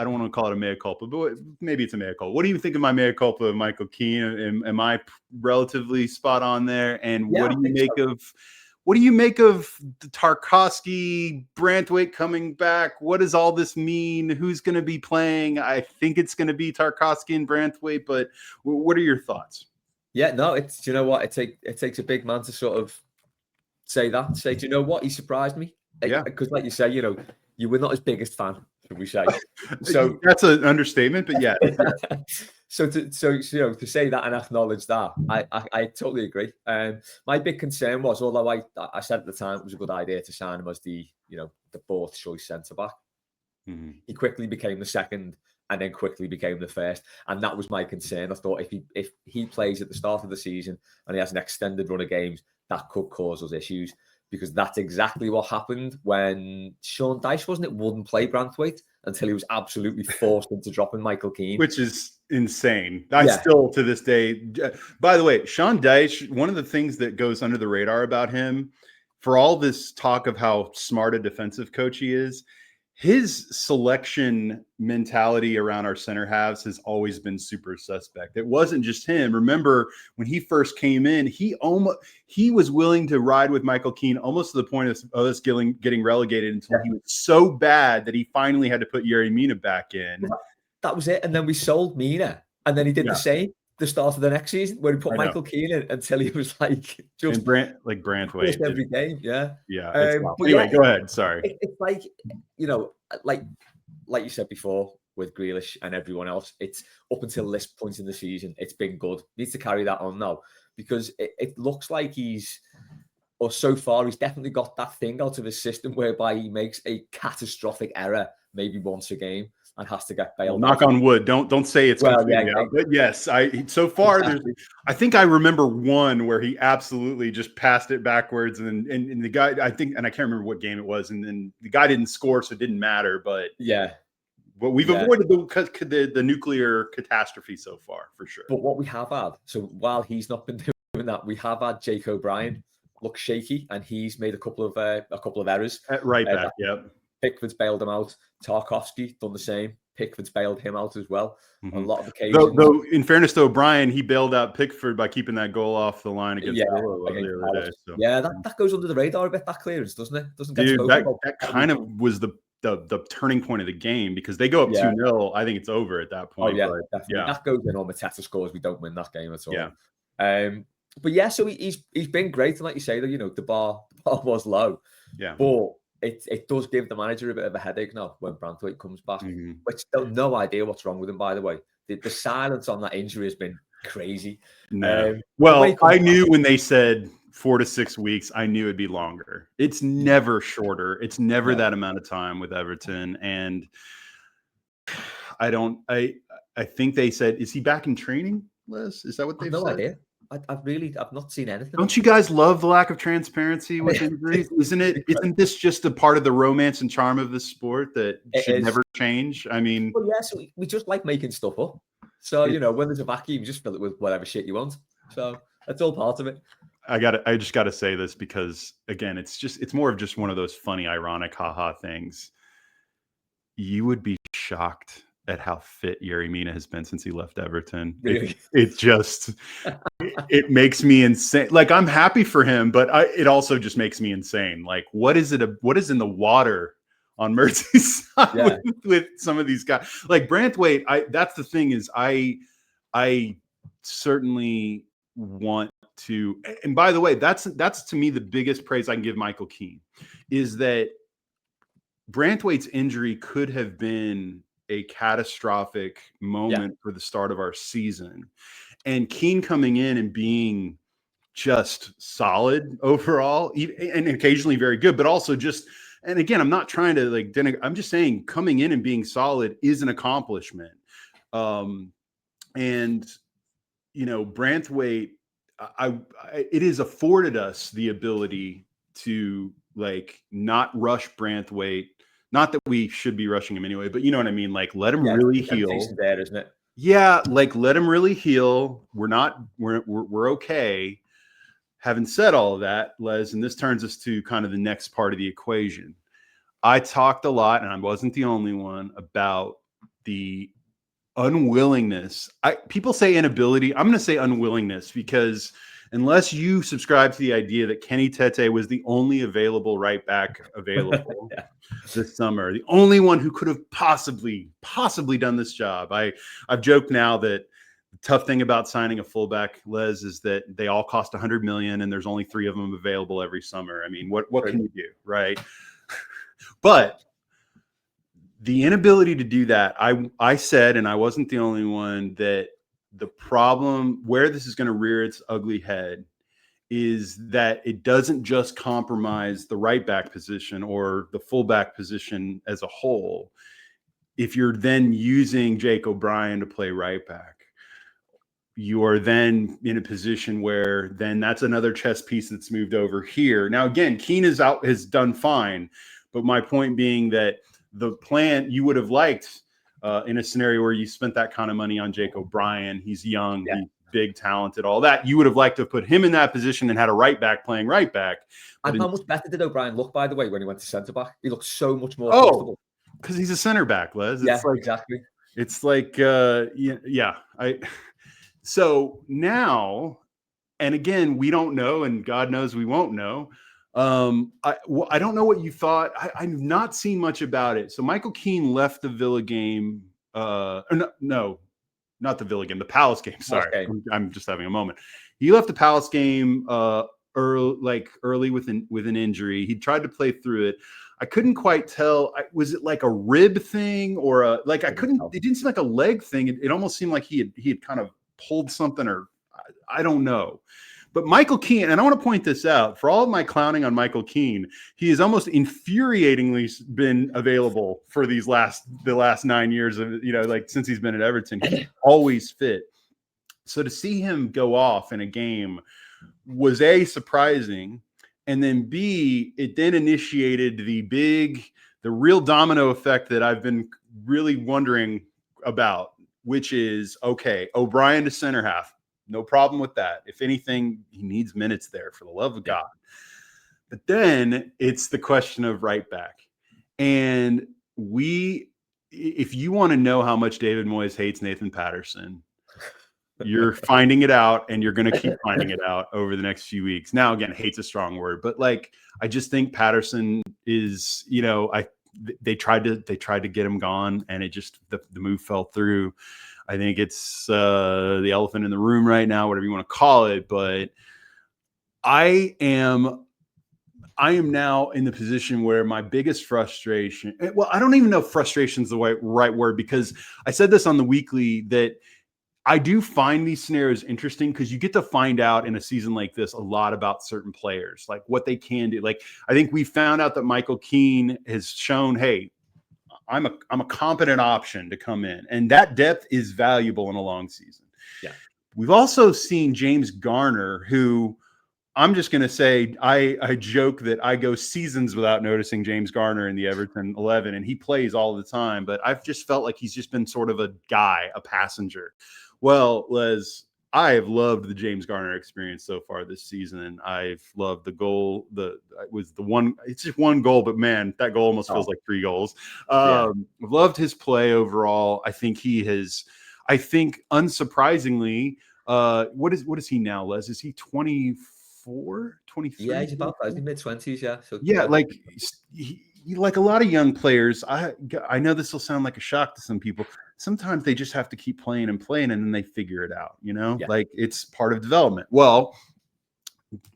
don't want to call it a mea culpa, but maybe it's a mea culpa. What do you think of my mea culpa of Michael Keane? Am I relatively spot on there? And what do you make of the Tarkowski, Branthwaite coming back? What does all this mean? Who's going to be playing? I think it's going to be Tarkowski and Branthwaite, but what are your thoughts? Yeah, no, it's, you know what? It takes a big man to sort of say, do you know what? He surprised me. Yeah. Because like you say, you were not his biggest fan, should we say? So that's an understatement, but yeah. So to say that and acknowledge that, I totally agree. My big concern was, although I said at the time it was a good idea to sign him as the fourth choice centre back, he quickly became the second and then quickly became the first, and that was my concern. I thought if he plays at the start of the season and he has an extended run of games, that could cause us issues. Because that's exactly what happened when Sean Dyche, wasn't it, wouldn't play Branthwaite until he was absolutely forced into dropping Michael Keane. Which is insane. I still, to this day, by the way, Sean Dyche, one of the things that goes under the radar about him, for all this talk of how smart a defensive coach he is, his selection mentality around our center halves has always been super suspect. It wasn't just him. Remember when he first came in, he was willing to ride with Michael Keane almost to the point of us getting relegated until he was so bad that he finally had to put Yerry Mina back in. That was it. And then we sold Mina, and then he did the same the start of the next season where he put Michael Keane in until he was like just Branthwaite every game. Yeah. Anyway, go ahead. Sorry. It's like, like you said before with Grealish and everyone else, it's up until this point in the season, it's been good. Needs to carry that on now because it looks like so far he's definitely got that thing out of his system whereby he makes a catastrophic error maybe once a game and has to get bailed. Knock on wood. Don't say it's completely out. But yes, so far I think I remember one where he absolutely just passed it backwards and the guy, I think, and I can't remember what game it was, and then the guy didn't score, so it didn't matter. But we've avoided the nuclear catastrophe so far for sure. But what we have had, so while he's not been doing that, we have had Jake O'Brien look shaky, and he's made a couple of errors at right back. Yep. Pickford's bailed him out. Tarkowski done the same. Pickford's bailed him out as well. On a lot of occasions. Though, in fairness to O'Brien, he bailed out Pickford by keeping that goal off the line against Villa the other day. So. Yeah, that goes under the radar a bit, that clearance, doesn't it? Doesn't get that kind of was the the turning point of the game, because they go up 2-0. I think it's over at that point. Oh yeah, but, definitely. That goes in on Mateta scores. We don't win that game at all. Yeah. But yeah, so he's been great, and like you say, that the bar was low. Yeah. But it does give the manager a bit of a headache now when Branthwaite comes back. Which no idea what's wrong with him, by the way. The silence on that injury has been crazy. No. Well, I knew when they said 4 to 6 weeks, I knew it'd be longer. It's never shorter. It's never that amount of time with Everton. And I think they said, is he back in training, Liz? Is that what they've said? No idea. I've not seen anything. Don't you guys love the lack of transparency with injuries? Isn't this just a part of the romance and charm of the sport that should never change? I mean, well, yeah, so we just like making stuff up. So, when there's a vacuum, you just fill it with whatever shit you want. So that's all part of it. I just gotta say this because, again, it's more of just one of those funny, ironic, haha things. You would be shocked at how fit Yerry Mina has been since he left Everton. Really? It makes me insane. Like, I'm happy for him, but it also just makes me insane. Like, what is in the water on Merseyside with some of these guys? Like Branthwaite, that's the thing is I certainly want to, and by the way, that's to me the biggest praise I can give Michael Keane, is that Branthwaite's injury could have been a catastrophic moment for the start of our season. And Keane coming in and being just solid overall, and occasionally very good, but also just, and again, I'm not trying to I'm just saying coming in and being solid is an accomplishment. And, Branthwaite, it has afforded us the ability to not rush Branthwaite. Not that we should be rushing him anyway, but you know what I mean? Like, let him really heal. There, isn't it? Yeah, let him really heal. We're okay. Having said all of that, Les, and this turns us to kind of the next part of the equation. I talked a lot, and I wasn't the only one, about the unwillingness. People say inability. I'm going to say unwillingness, because unless you subscribe to the idea that Kenny Tete was the only available right back available this summer, the only one who could have possibly done this job. I've joked now that the tough thing about signing a fullback, Les, is that they all cost $100 million and there's only 3 of them available every summer. I mean, what can you do, right? But the inability to do that, I said, and I wasn't the only one, that the problem where this is going to rear its ugly head is that it doesn't just compromise the right back position or the fullback position as a whole. If you're then using Jake O'Brien to play right back, you are then in a position where then that's another chess piece that's moved over here. Now, again, Keane has done fine, but my point being that the plan you would have liked in a scenario where you spent that kind of money on Jake O'Brien, he's young, he's big, talented, all that, you would have liked to have put him in that position and had a right back playing right back. And how much better did O'Brien look, by the way, when he went to centre back? He looked so much more comfortable. Because he's a center back, Les. Exactly. It's like, so now, and again, we don't know, and God knows we won't know. I don't know what you thought. I've not seen much about it. So Michael Keane left the Villa game. No, not the Villa game, the Palace game. Sorry, I'm just having a moment. He left the Palace game early with an injury. He tried to play through it. I couldn't quite tell. Was it like a rib thing or I couldn't? It didn't seem like a leg thing. It almost seemed like he had kind of pulled something, or I don't know. But Michael Keane, and I want to point this out, for all of my clowning on Michael Keane, he has almost infuriatingly been available for the last 9 years of, since he's been at Everton. He's always fit. So to see him go off in a game was A, surprising, and then B, it then initiated the real domino effect that I've been really wondering about, which is, okay, O'Brien to center half. No problem with that. If anything, he needs minutes there, for the love of God. But then it's the question of right back. And if you want to know how much David Moyes hates Nathan Patterson, you're finding it out, and you're going to keep finding it out over the next few weeks. Now, again, hate's a strong word, but I just think Patterson is, they tried to get him gone, and it just the move fell through. I think it's the elephant in the room right now, whatever you want to call it. But I am now in the position where my biggest frustration, well, I don't even know if frustration is the right word, because I said this on the weekly that I do find these scenarios interesting because you get to find out in a season like this a lot about certain players, like what they can do. Like, I think we found out that Michael Keane has shown, hey, I'm a competent option to come in, and that depth is valuable in a long season. Yeah. We've also seen James Garner, who I'm just going to say, I joke that I go seasons without noticing James Garner in the Everton 11, and he plays all the time, but I've just felt like he's just been sort of a guy, a passenger. Well, Les, I have loved the James Garner experience so far this season, and I've loved the goal. It's just one goal, but man, that goal almost feels like 3 goals. I've loved his play overall. I think unsurprisingly, what is he now, Les? Is he 24, 23? Yeah, he's about mid-20s, yeah. So, yeah, like like a lot of young players, I know this will sound like a shock to some people. Sometimes they just have to keep playing and playing, and then they figure it out, like it's part of development. Well,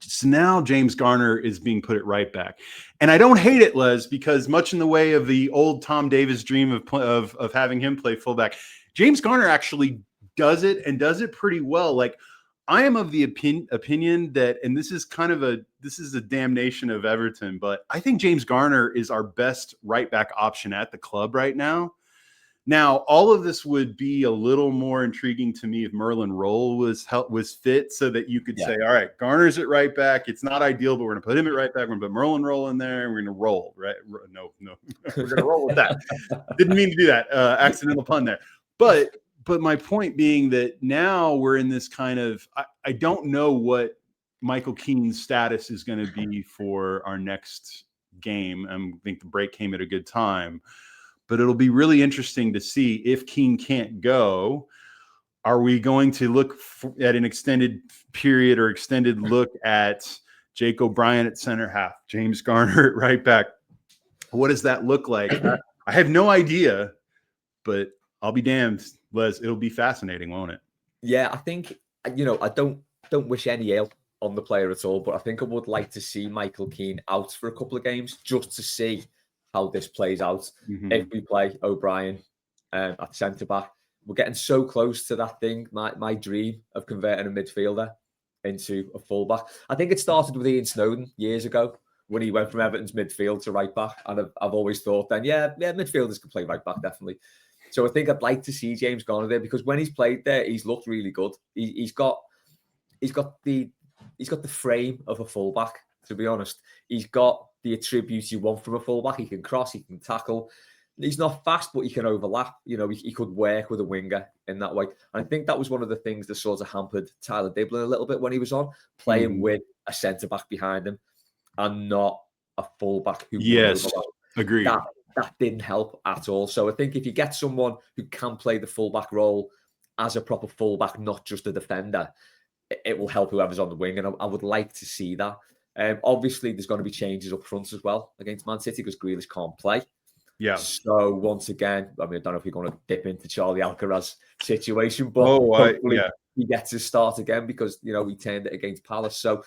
so now James Garner is being put at right back. And I don't hate it, Les, because much in the way of the old Tom Davis dream of having him play fullback, James Garner actually does it, and does it pretty well. Like, I am of the opinion that, and this is a damnation of Everton, but I think James Garner is our best right back option at the club right now. Now, all of this would be a little more intriguing to me if Merlin Roll was fit, so that you could say, all right, Garner's at right back. It's not ideal, but we're going to put him at right back. We're going to put Merlin Roll in there, and we're going to roll, right? No, we're going to roll with that. Didn't mean to do that. Accidental pun there. But my point being that now we're in this kind of, I don't know what Michael Keane's status is going to be for our next game. I think the break came at a good time. But it'll be really interesting to see if Keane can't go. Are we going to look at an extended period or extended look at Jake O'Brien at center half, James Garner at right back? What does that look like? I have no idea, but I'll be damned, Les. It'll be fascinating, won't it? Yeah, I think, I don't wish any ill on the player at all, but I think I would like to see Michael Keane out for a couple of games just to see how this plays out. Mm-hmm. If we play O'Brien at centre back, we're getting so close to that thing, my dream of converting a midfielder into a fullback. I think it started with Ian Snowden years ago when he went from Everton's midfield to right back, and I've always thought then, yeah, midfielders can play right back, definitely. So I think I'd like to see James Garner there, because when he's played there, he's looked really good. He's got the frame of a fullback, to be honest. He's got the attributes you want from a fullback. He can cross, he can tackle. He's not fast, but he can overlap. He could work with a winger in that way. And I think that was one of the things that sort of hampered Tyler Diblin a little bit when he was on, playing with a centre-back behind him and not a fullback who agreed. That didn't help at all. So I think if you get someone who can play the fullback role as a proper fullback, not just a defender, it will help whoever's on the wing. And I would like to see that. Obviously, there's going to be changes up front as well against Man City because Grealish can't play. Yeah. So once again, I don't know if you're going to dip into Charlie Alcaraz situation, but hopefully he gets his start again because, he turned it against Palace. So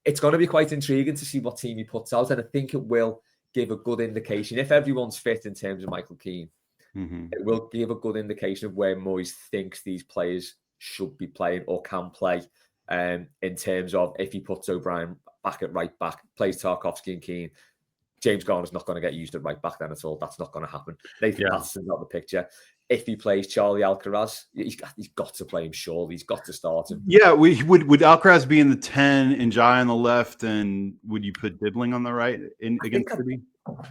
it's going to be quite intriguing to see what team he puts out. And I think it will give a good indication, if everyone's fit in terms of Michael Keane, it will give a good indication of where Moyes thinks these players should be playing or can play, in terms of if he puts O'Brien back at right back, plays Tarkowski and Keane, James Garner's not going to get used at right back then at all. That's not going to happen. Nathan Patterson's out the picture. If he plays Charlie Alcaraz, he's got to play him, surely. He's got to start him. Yeah, would Alcaraz be in the 10 and Jai on the left, and would you put Dibbling on the right against City?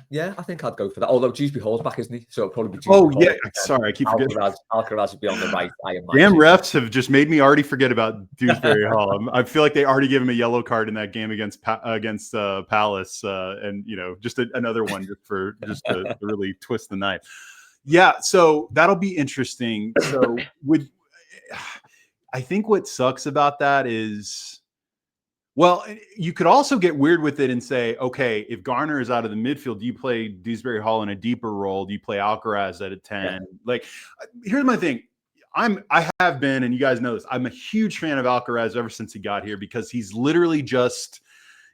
Yeah, I think I'd go for that. Although Dewsbury-Hall's back, isn't he? So it'll probably be Dewsbury-Hall. Sorry, I keep forgetting. Alcaraz would be on the right. Damn refs have just made me already forget about Dewsbury-Hall. I feel like they already gave him a yellow card in that game against Palace, and just another one just to really twist the knife. Yeah, so that'll be interesting. So I think what sucks about that is Well, you could also get weird with it and say, okay, if Garner is out of the midfield, do you play Dewsbury-Hall in a deeper role? Do you play Alcaraz at a 10? Yeah. Like, here's my thing. I have been, and you guys know this, I'm a huge fan of Alcaraz ever since he got here, because he's literally just,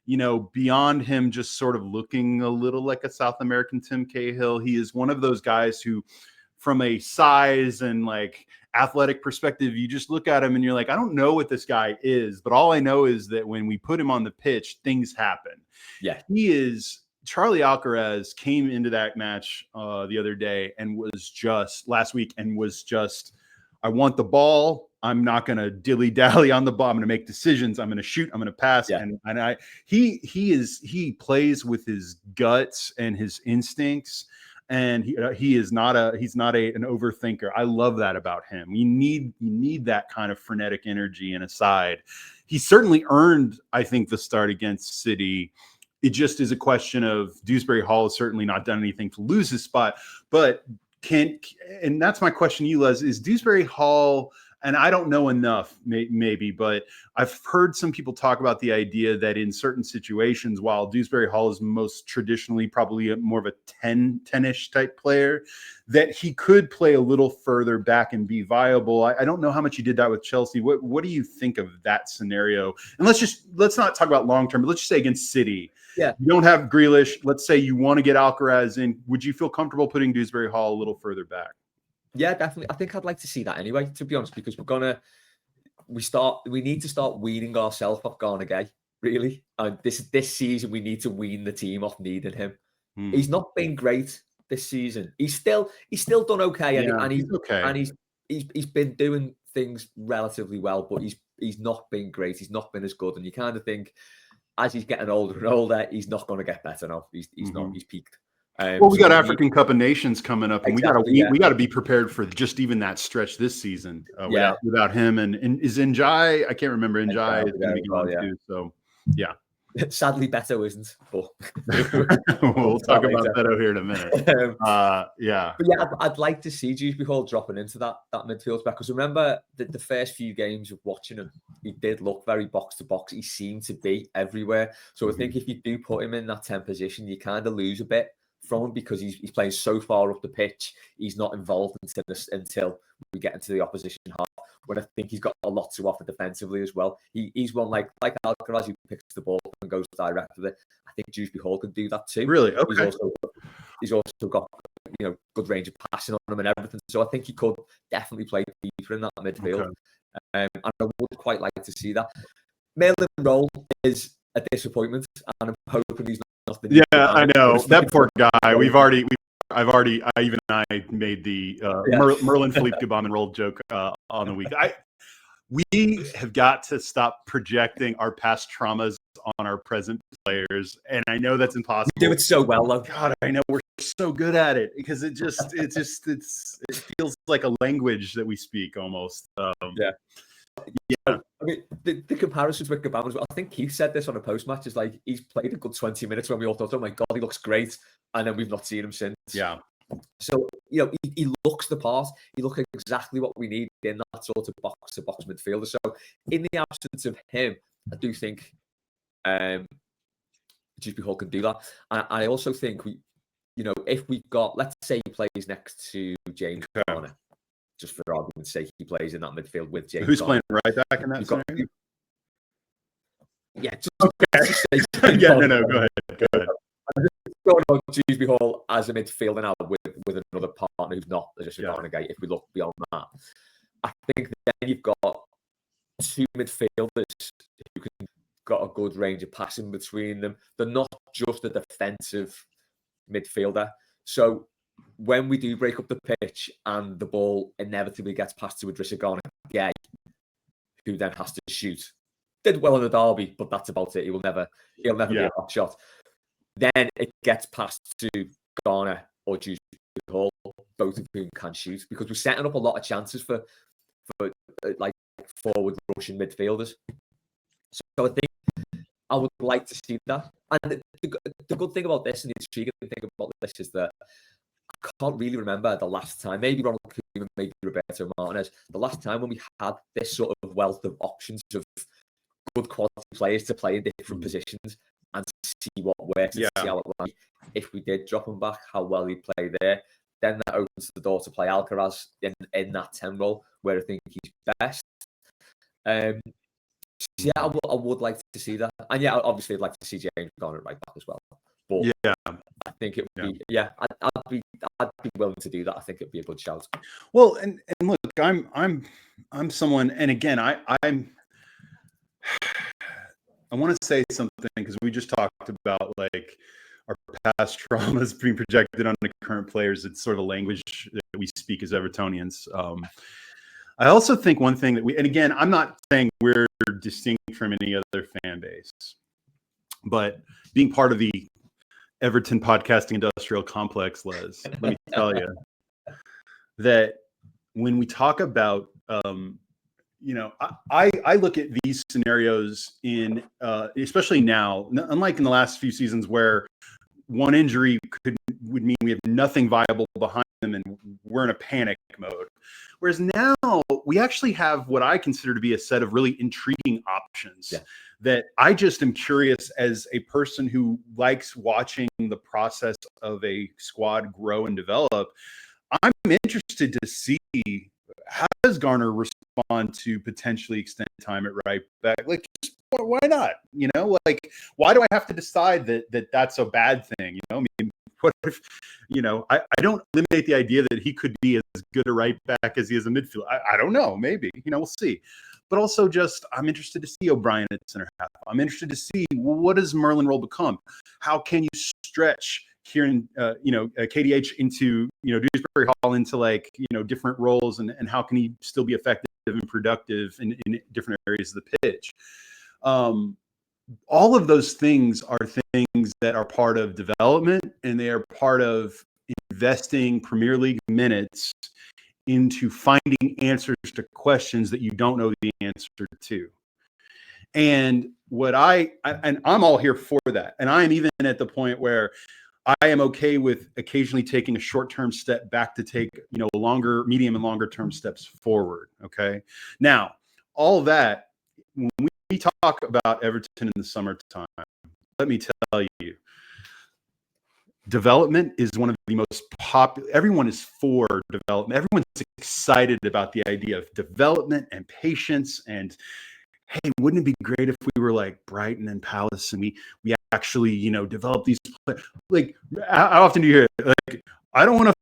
beyond him just sort of looking a little like a South American Tim Cahill. He is one of those guys who, from a size and like athletic perspective, you just look at him and you're like, I don't know what this guy is, but all I know is that when we put him on the pitch, things happen. Yeah. Charlie Alcaraz came into that match the other day and was just last week and was just, I want the ball. I'm not going to dilly dally on the ball. I'm going to make decisions. I'm going to shoot. I'm going to pass. Yeah. And he plays with his guts and his instincts. And he's not an overthinker. I love that about him. You need that kind of frenetic energy in a side. He certainly earned, I think, the start against City. It just is a question of Dewsbury-Hall has certainly not done anything to lose his spot, but and that's my question to you, Les, is Dewsbury-Hall, and I don't know enough, maybe, but I've heard some people talk about the idea that in certain situations, while Dewsbury-Hall is most traditionally probably more of a 10-ish type player, that he could play a little further back and be viable. I don't know how much he did that with Chelsea. What do you think of that scenario? And let's not talk about long term, but let's just say against City. Yeah. You don't have Grealish. Let's say you want to get Alcaraz in. Would you feel comfortable putting Dewsbury-Hall a little further back? Yeah, definitely. I think I'd like to see that anyway, to be honest, because we need to start weaning ourselves off Garner Gay, really. And this season, we need to wean the team off needing him. He's not been great this season. He's still done okay, and he's okay, and he's been doing things relatively well, but he's not been great. He's not been as good, and you kind of think, as he's getting older and older, he's not going to get better now. He's not. He's peaked. Well, we got African Cup of Nations coming up, and exactly, we got to be prepared for just even that stretch this season. Without him, and is Njai? I can't remember. Njai is going to be gone too. So, yeah. Sadly, Beto isn't. But we'll talk about Beto here in a minute. Yeah. But yeah, I'd like to see Dewsbury-Hall dropping into that midfield spot, because remember the first few games of watching him, he did look very box to box. He seemed to be everywhere. So I think if you do put him in that 10 position, you kind of lose a bit from him, because he's playing so far up the pitch. He's not involved until we get into the opposition half, when I think he's got a lot to offer defensively as well. He's one like Alcaraz, who picks the ball and goes direct with it. I think Dewsbury-Hall can do that too. Really? Okay. He's also got good range of passing on him and everything. So I think he could definitely play deeper in that midfield. Okay. And I would quite like to see that. Maitland Role is a disappointment, and I'm hoping he's not the I know that poor guy. I made the Merlin Philippe Gubam and rolled joke on the week. We have got to stop projecting our past traumas on our present players, and I know that's impossible. We do it so well, though. God, I know we're so good at it, because it feels like a language that we speak almost. I mean, the comparisons with Gabam as well. I think Keith said this on a post match. Is like he's played a good 20 minutes when we all thought, oh my God, he looks great, and then we've not seen him since. Yeah. So he looks the part. He looks exactly what we need in that sort of box to box midfielder. So in the absence of him, I do think Dewsbury-Hall can do that. And I also think if we've got, let's say he plays next to James Garner. Just for argument's sake, he plays in that midfield with James. Who's Garner. playing right back in that scenario? Okay. Go ahead. I'm just going on Dewsbury-Hall as a midfielder now with another partner who's not just a Garner Gate. If we look beyond that, I think then you've got two midfielders who can got a good range of passing between them. They're not just a defensive midfielder. So when we do break up the pitch and the ball inevitably gets passed to Idrissa Gana Gueye, who then has to shoot. Did well in the derby, but that's about it. He'll never be a hot shot. Then it gets passed to Garner or Dewsbury-Hall, both of whom can shoot, because we're setting up a lot of chances for like forward rushing midfielders. So I think I would like to see that. And the good thing about this, and the intriguing thing about this, is that I can't really remember the last time, maybe Ronald Koeman, maybe Roberto Martinez, the last time when we had this sort of wealth of options of good quality players to play in different positions and see what works and see how it lands. If we did drop him back, how well he'd play there. Then that opens the door to play Alcaraz in that 10 role where I think he's best. So yeah, I would like to see that. And yeah, obviously I'd like to see James Garner right back as well. But I think it would be, I'd be willing to do that. I think it'd be a good shout. Well, and look, I'm someone, and again, I want to say something because we just talked about like our past traumas being projected on the current players. It's sort of language that we speak as Evertonians. I also think one thing that and again, I'm not saying we're distinct from any other fan base, but being part of the Everton podcasting industrial complex, Les, let me tell you that when we talk about, I look at these scenarios in, especially now, unlike in the last few seasons where one injury would mean we have nothing viable behind them and we're in a panic mode. Whereas now we actually have what I consider to be a set of really intriguing options that I just am curious as a person who likes watching the process of a squad grow and develop. I'm interested to see how does Garner respond to potentially extend time at right back? Like, just, why not? Like, why do I have to decide that that's a bad thing? I mean, what if, I don't eliminate the idea that he could be as good a right back as he is a midfielder. I don't know, maybe, we'll see. But also I'm interested to see O'Brien at center half. I'm interested to see, what does Merlin role become? How can you stretch Kieran, KDH into, Dewsbury-Hall into like, different roles and how can he still be effective and productive in different areas of the pitch? All of those things are things that are part of development, and they are part of investing Premier League minutes into finding answers to questions that you don't know the answer to. And I'm all here for that. And I am even at the point where I am okay with occasionally taking a short-term step back to take, medium and longer term steps forward. Okay. Now, all of that, when we talk about Everton in the summertime, let me tell you, development is one of the most popular. Everyone is for development. Everyone's excited about the idea of development and patience. And hey, wouldn't it be great if we were like Brighton and Palace and we actually, develop these players? Like, how often do you hear it? Like, I don't want to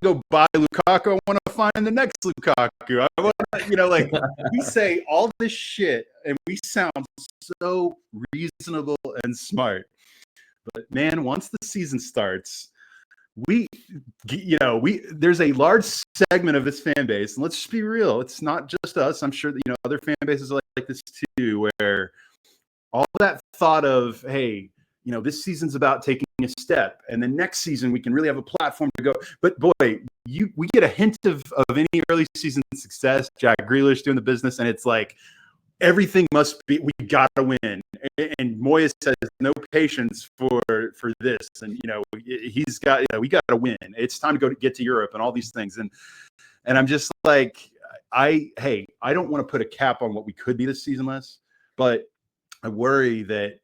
go buy Lukaku. I want to find the next Lukaku. I want like, we say all this shit and we sound so reasonable and smart. But man, once the season starts, there's a large segment of this fan base, and let's just be real, it's not just us. I'm sure that other fan bases like this too, where all that thought of, hey, this season's about taking a step, and then next season we can really have a platform to go. But boy, we get a hint of any early season success, Jack Grealish doing the business, and it's like everything must be, we gotta win. And Moyes says no patience for this, and he's got, we gotta win. It's time to get to Europe and all these things, and I'm just like, I don't want to put a cap on what we could be this season, Les, but I worry that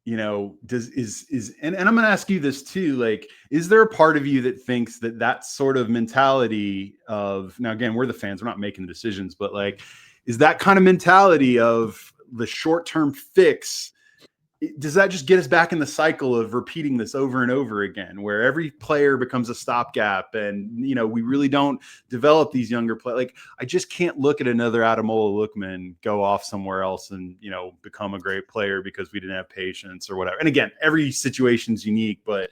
and I'm going to ask you this too, like, is there a part of you that thinks that sort of mentality of, now again, we're the fans, we're not making the decisions, but like, is that kind of mentality of the short-term fix, does that just get us back in the cycle of repeating this over and over again, where every player becomes a stopgap and, we really don't develop these younger players? Like, I just can't look at another Ademola Lookman go off somewhere else and, become a great player because we didn't have patience or whatever. And again, every situation's unique, but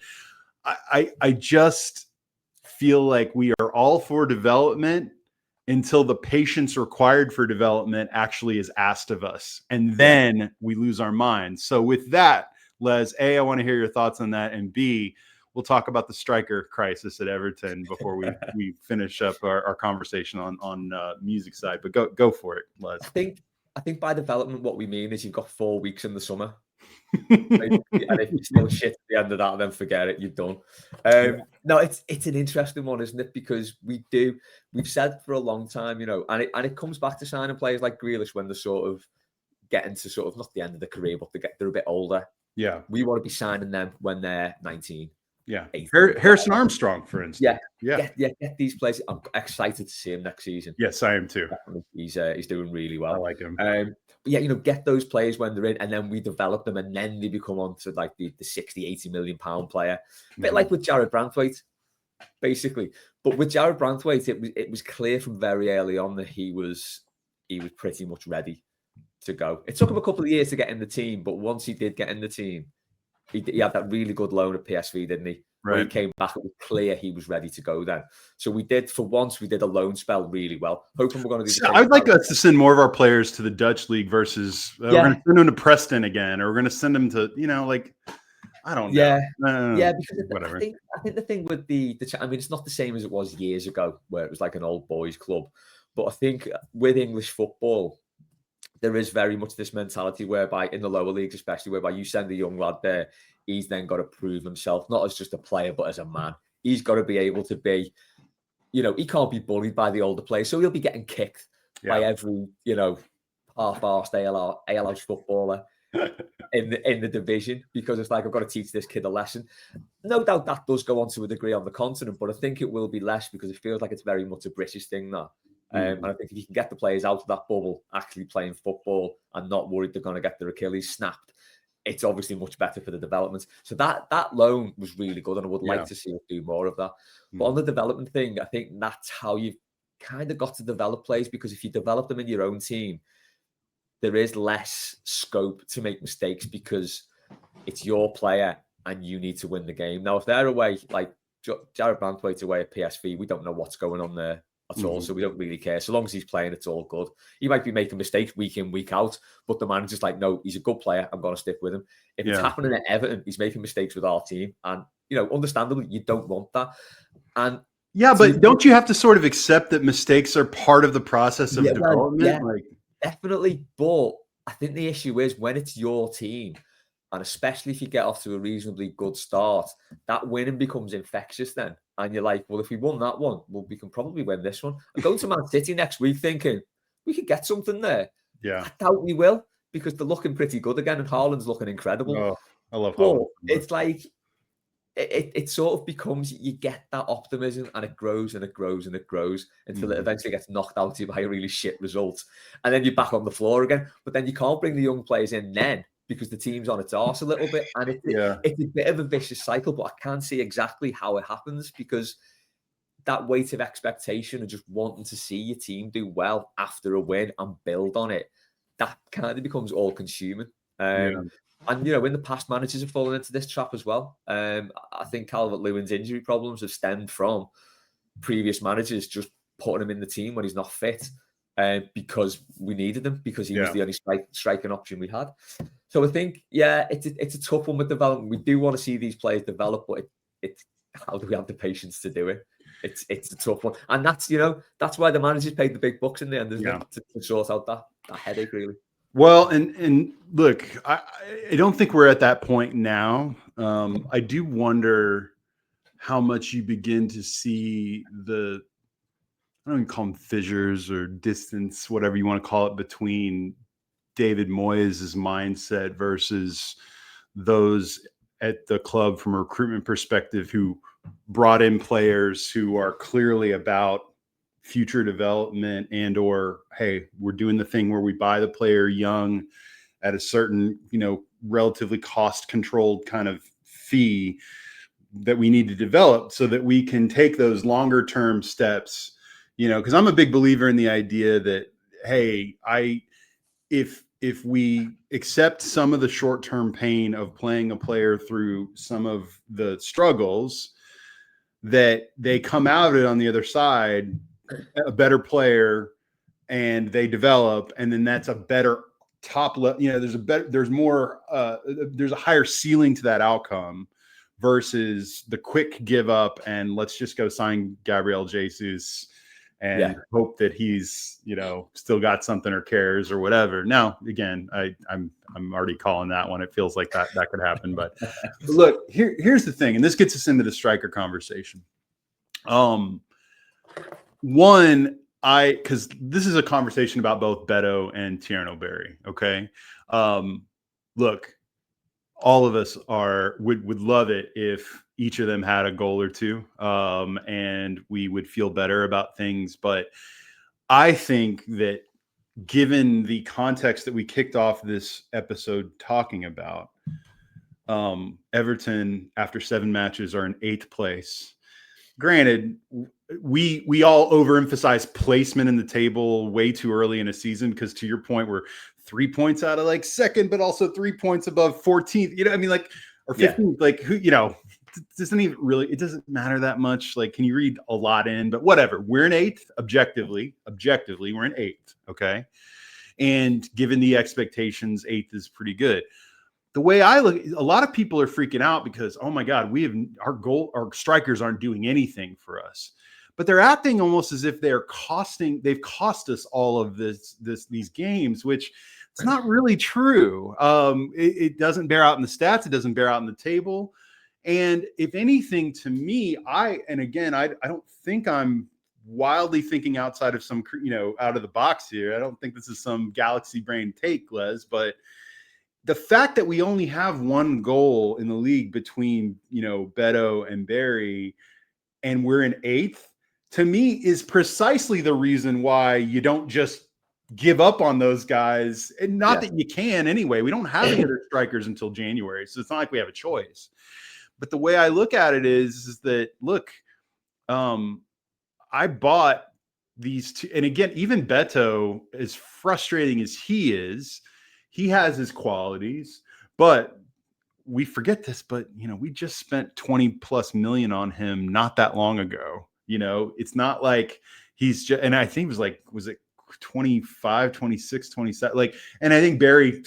I just feel like we are all for development until the patience required for development actually is asked of us. And then we lose our minds. So with that, Les, A, I want to hear your thoughts on that. And B, we'll talk about the striker crisis at Everton before we finish up our conversation on music side. But go for it, Les. I think by development, what we mean is you've got 4 weeks in the summer. And if you're still shit at the end of that, then forget it, you're done. No, it's an interesting one, isn't it? Because we've said for a long time, and it comes back to signing players like Grealish when they're sort of getting to sort of not the end of the career, but they're a bit older. Yeah. We want to be signing them when they're 19. Yeah. 18. Harrison Armstrong, for instance. Get these players. I'm excited to see him next season. Yes, I am too. Definitely. He's doing really well. I like him. But yeah, get those players when they're in, and then we develop them, and then they become onto like the 60, 80 million pound player. A bit like with Jared Branthwaite, basically. But with Jared Branthwaite, it was clear from very early on that he was pretty much ready to go. It took him a couple of years to get in the team, but once he did get in the team, he had that really good loan at PSV, didn't he? Right. When he came back, it was clear he was ready to go then. So we did a loan spell really well. Hoping we're going to do the same. I would like us to send more of our players to the Dutch league versus we're going to send them to Preston again, or we're going to send them to, like, I don't know. Because whatever. I think the thing with I mean, it's not the same as it was years ago where it was like an old boys club. But I think with English football, there is very much this mentality whereby in the lower leagues, especially whereby you send a young lad there, he's then got to prove himself, not as just a player, but as a man. He's got to be able to be, he can't be bullied by the older players. So he'll be getting kicked by every, half-arsed ALS footballer in the division, because it's like, I've got to teach this kid a lesson. No doubt that does go on to a degree on the continent, but I think it will be less because it feels like it's very much a British thing now. And I think if you can get the players out of that bubble, actually playing football and not worried they're going to get their Achilles snapped, it's obviously much better for the development. So that loan was really good, and I would like to see us do more of that. But on the development thing, I think that's how you've kind of got to develop players, because if you develop them in your own team, there is less scope to make mistakes because it's your player and you need to win the game. Now, if they're away, like Jared Branthwaite's away at PSV, we don't know what's going on there at all, so we don't really care. So long as he's playing, it's all good. He might be making mistakes week in, week out, but the manager's like, no, he's a good player, I'm going to stick with him. If it's happening at Everton, he's making mistakes with our team, and understandably, you don't want that. And but don't you have to sort of accept that mistakes are part of the process of development? Definitely. But I think the issue is when it's your team, and especially if you get off to a reasonably good start, that winning becomes infectious then. And you're like, well, if we won that one, well, we can probably win this one. I'm going to Man City next week thinking we could get something there. Yeah. I doubt we will, because they're looking pretty good again, and Haaland's looking incredible. Oh, I love Haaland. It's like, it sort of becomes, you get that optimism, and it grows and it grows and it grows until it eventually gets knocked out of you by a really shit result. And then you're back on the floor again. But then you can't bring the young players in then, because the team's on its arse a little bit. And it's a bit of a vicious cycle, but I can't see exactly how it happens, because that weight of expectation and just wanting to see your team do well after a win and build on it, that kind of becomes all consuming. And, in the past, managers have fallen into this trap as well. I think Calvert-Lewin's injury problems have stemmed from previous managers just putting him in the team when he's not fit, because we needed him, because he was the only striking option we had. So I think, it's a tough one with development. We do want to see these players develop, but it's how do we have the patience to do it? It's a tough one, and that's why the managers paid the big bucks in the end, isn't it? To sort out that headache, really. Well, and look, I don't think we're at that point now. I do wonder how much you begin to see I don't even call them fissures or distance, whatever you want to call it, between David Moyes' mindset versus those at the club from a recruitment perspective who brought in players who are clearly about future development, and or, hey, we're doing the thing where we buy the player young at a certain, relatively cost controlled kind of fee that we need to develop so that we can take those longer term steps, because I'm a big believer in the idea that, hey, if we accept some of the short term pain of playing a player through some of the struggles, that they come out of it on the other side a better player, and they develop, and then that's a better top level. There's a higher ceiling to that outcome versus the quick give up and let's just go sign Gabriel Jesus and hope that he's still got something or cares or whatever. Now, again, I'm already calling that one. It feels like that could happen, but look, here's the thing, and this gets us into the striker conversation. One, because this is a conversation about both Beto and Tierno Berry. Okay. Look, all of us would love it if each of them had a goal or two, and we would feel better about things. But I think that given the context that we kicked off this episode talking about, Everton after 7 matches are in 8th place. Granted, we all overemphasize placement in the table way too early in a season because, to your point, we're 3 points out of like 2nd, but also 3 points above 14th. You know, I mean, like, or 15th. Like, who, you know, it doesn't matter that much. Like, can you read a lot in? But whatever. We're in 8th. Objectively, we're in 8th. Okay, and given the expectations, 8th is pretty good. The way I look, a lot of people are freaking out because, oh my God, our strikers aren't doing anything for us, but they're acting almost as if they've cost us all of these games, which it's not really true. It doesn't bear out in the stats. It doesn't bear out in the table. And if anything, to me, I don't think I'm wildly thinking outside of some, out of the box here. I don't think this is some galaxy brain take, Les, but the fact that we only have 1 goal in the league between, Beto and Berry, and we're in 8th, to me is precisely the reason why you don't just give up on those guys. And not that you can anyway. We don't have any other strikers until January, so it's not like we have a choice. But the way I look at it is that, look, I bought these two, and again, even Beto, as frustrating as he is, he has his qualities, but we forget this, but we just spent 20+ million on him not that long ago. It's not like he's just, and I think was it 25, 26, 27, like, and I think Barry,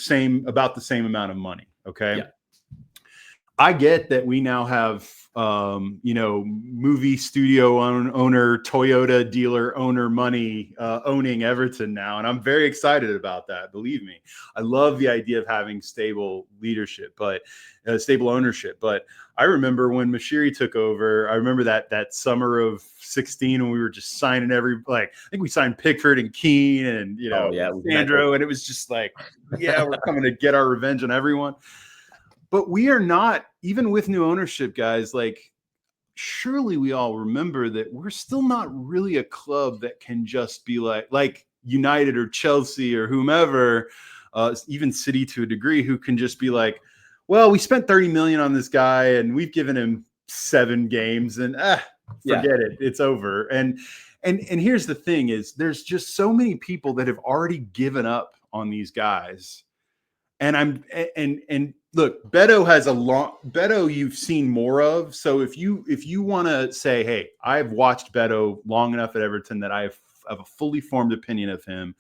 about the same amount of money. Okay. Yeah. I get that we now have, movie studio owner, Toyota dealer owner money owning Everton now. And I'm very excited about that. Believe me, I love the idea of having stable leadership, but stable ownership. But I remember when Mashiri took over, I remember that summer of 16 when we were just signing I think we signed Pickford and Keane and, Sandro. And it was just like, we're coming to get our revenge on everyone. But we are not, even with new ownership, guys, like, surely we all remember that we're still not really a club that can just be like United or Chelsea or whomever, even City to a degree, who can just be like, well, we spent 30 million on this guy and we've given him 7 games and forget it. It's over. And here's the thing is there's just so many people that have already given up on these guys. And look, Beto you've seen more of. So if you want to say, hey, I've watched Beto long enough at Everton that I have a fully formed opinion of him,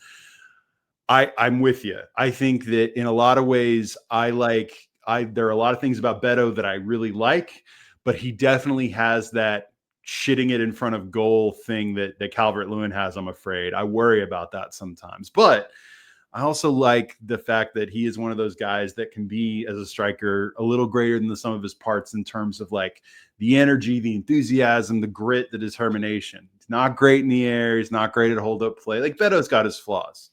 I'm with you. I think that in a lot of ways, there are a lot of things about Beto that I really like, but he definitely has that shitting it in front of goal thing that Calvert-Lewin has, I'm afraid. I worry about that sometimes. But I also like the fact that he is one of those guys that can be, as a striker, a little greater than the sum of his parts in terms of like the energy, the enthusiasm, the grit, the determination. He's not great in the air. He's not great at hold up play. Like, Beto's got his flaws.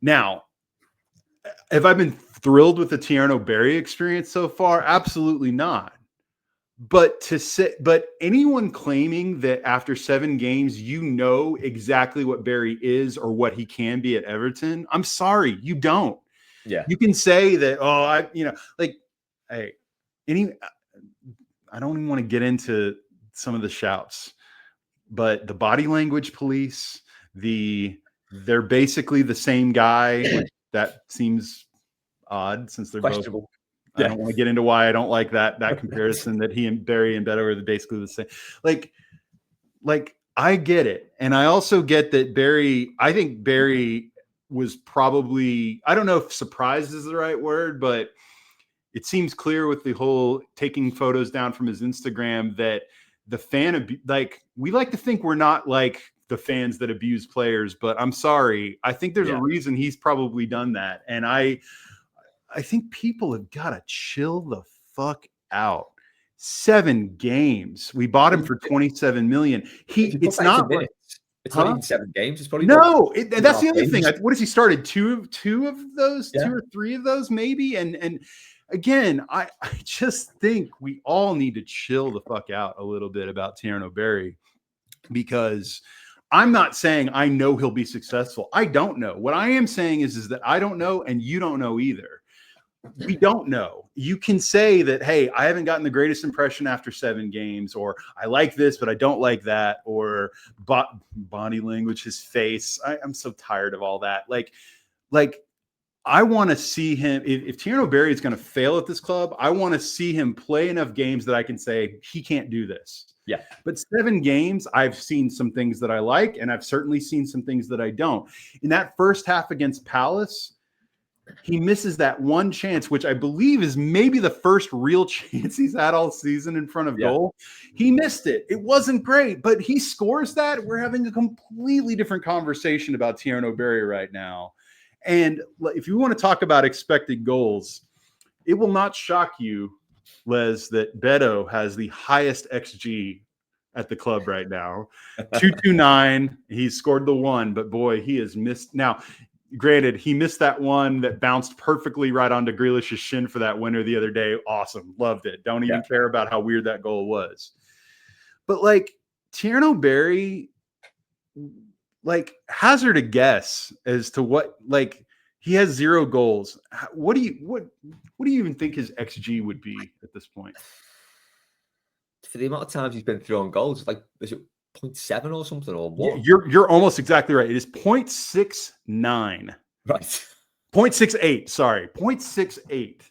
Now, have I been thrilled with the Tierno Berry experience so far? Absolutely not. But anyone claiming that after 7 games, exactly what Berry is or what he can be at Everton, I'm sorry, you don't. Yeah. You can say that, hey, I don't even want to get into some of the shouts, but the body language police, they're basically the same guy. That seems odd since they're questionable. Both. I don't want to get into why I don't like that comparison that he and Barry and Beto are basically the same. Like I get it. And I also get that I think Barry was probably, I don't know if surprised is the right word, but it seems clear with the whole taking photos down from his Instagram that the we like to think we're not like the fans that abuse players, but I'm sorry. I think there's a reason he's probably done that. And I think people have got to chill the fuck out. 7 games. We bought him for 27 million. It's not like, It's not even 7 games. It's probably no. That's not the other thing. games. What has he started? Two of those, Yeah. 2 or 3 of those, maybe. And again, I just think we all need to chill the fuck out a little bit about Tierno Barry, because I'm not saying I know he'll be successful. I don't know. What I am saying is that I don't know, and you don't know either. We don't know. You can say that, hey, I haven't gotten the greatest impression after 7 games, or I like this, but I don't like that, or body language, his face. I'm so tired of all that. Like I want to see him. If Tierno Barry is going to fail at this club, I want to see him play enough games that I can say he can't do this. Yeah. But 7 games, I've seen some things that I like, and I've certainly seen some things that I don't. In that first half against Palace, he misses that one chance, which I believe is maybe the first real chance he's had all season in front of goal. He missed it. It wasn't great, but he scores that. We're having a completely different conversation about Tierno Barry right now. And if you want to talk about expected goals, it will not shock you, Les, that Beto has the highest XG at the club right now. 229. He's scored the 1, but boy, he has missed. Now, granted, he missed that one that bounced perfectly right onto Grealish's shin for that winner the other day. Awesome. Loved it. Don't even care about how weird that goal was. But like Tierno Barry, like, hazard a guess as to what, like, he has 0 goals. What do you even think his XG would be at this point? For the amount of times he's been through on goals, like, is it 0.7 or something, or what? Yeah, you're almost exactly right. It is 0.69. Right. 0.68. Sorry. 0.68.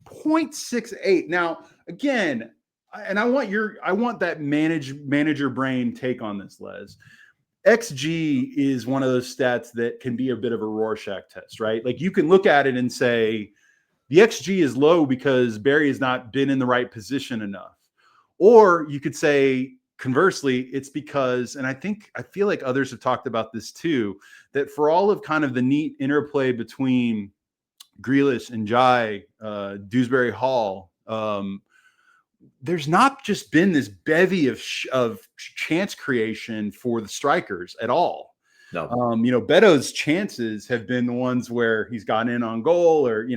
0.68. Now, again, and I want that manager brain take on this, Les. XG is one of those stats that can be a bit of a Rorschach test, right? Like, you can look at it and say the XG is low because Barry has not been in the right position enough. Or you could say, conversely, it's because, and I feel like others have talked about this too, that for all of kind of the neat interplay between Grealish and Jai, Dewsbury-Hall, there's not just been this bevy of chance creation for the strikers at all. No. Beto's chances have been the ones where he's gotten in on goal, or,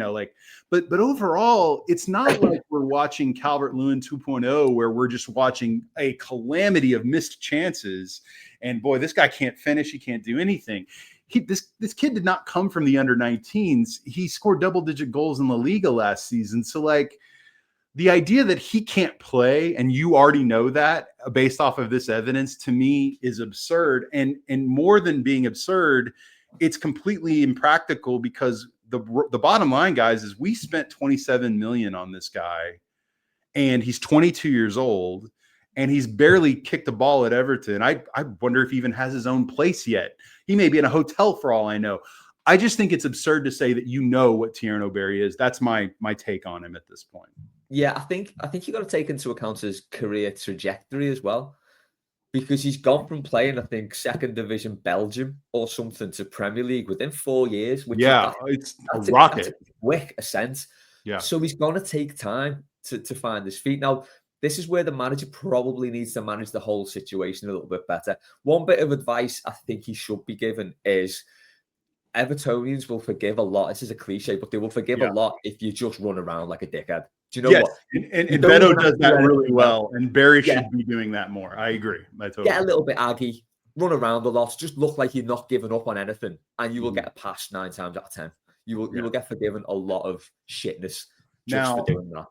but overall, it's not like we're watching Calvert-Lewin 2.0, where we're just watching a calamity of missed chances. And boy, this guy can't finish. He can't do anything. This kid did not come from the under-19s. He scored double-digit goals in La Liga last season. So, like, the idea that he can't play, and you already know that based off of this evidence, to me is absurd. And more than being absurd, it's completely impractical, because the bottom line, guys, is we spent 27 million on this guy, and he's 22 years old, and he's barely kicked a ball at Everton. I wonder if he even has his own place yet. He may be in a hotel for all I know. I just think it's absurd to say that what Tierno Barry is. That's my take on him at this point. Yeah, I think you got to take into account his career trajectory as well, because he's gone from playing, I think, 2nd Division Belgium or something to Premier League within 4 years. Which it's a rocket. That's a quick ascent. Yeah. So he's going to take time to find his feet. Now, this is where the manager probably needs to manage the whole situation a little bit better. One bit of advice I think he should be given is, Evertonians will forgive a lot. This is a cliche, but they will forgive a lot if you just run around like a dickhead. Do you know what? And Beto does that really well, and Barry should be doing that more. I agree. Get a little bit aggy, run around a lot, just look like you're not giving up on anything, and you will get a pass 9 times out of 10. You will get forgiven a lot of shitness just for doing that.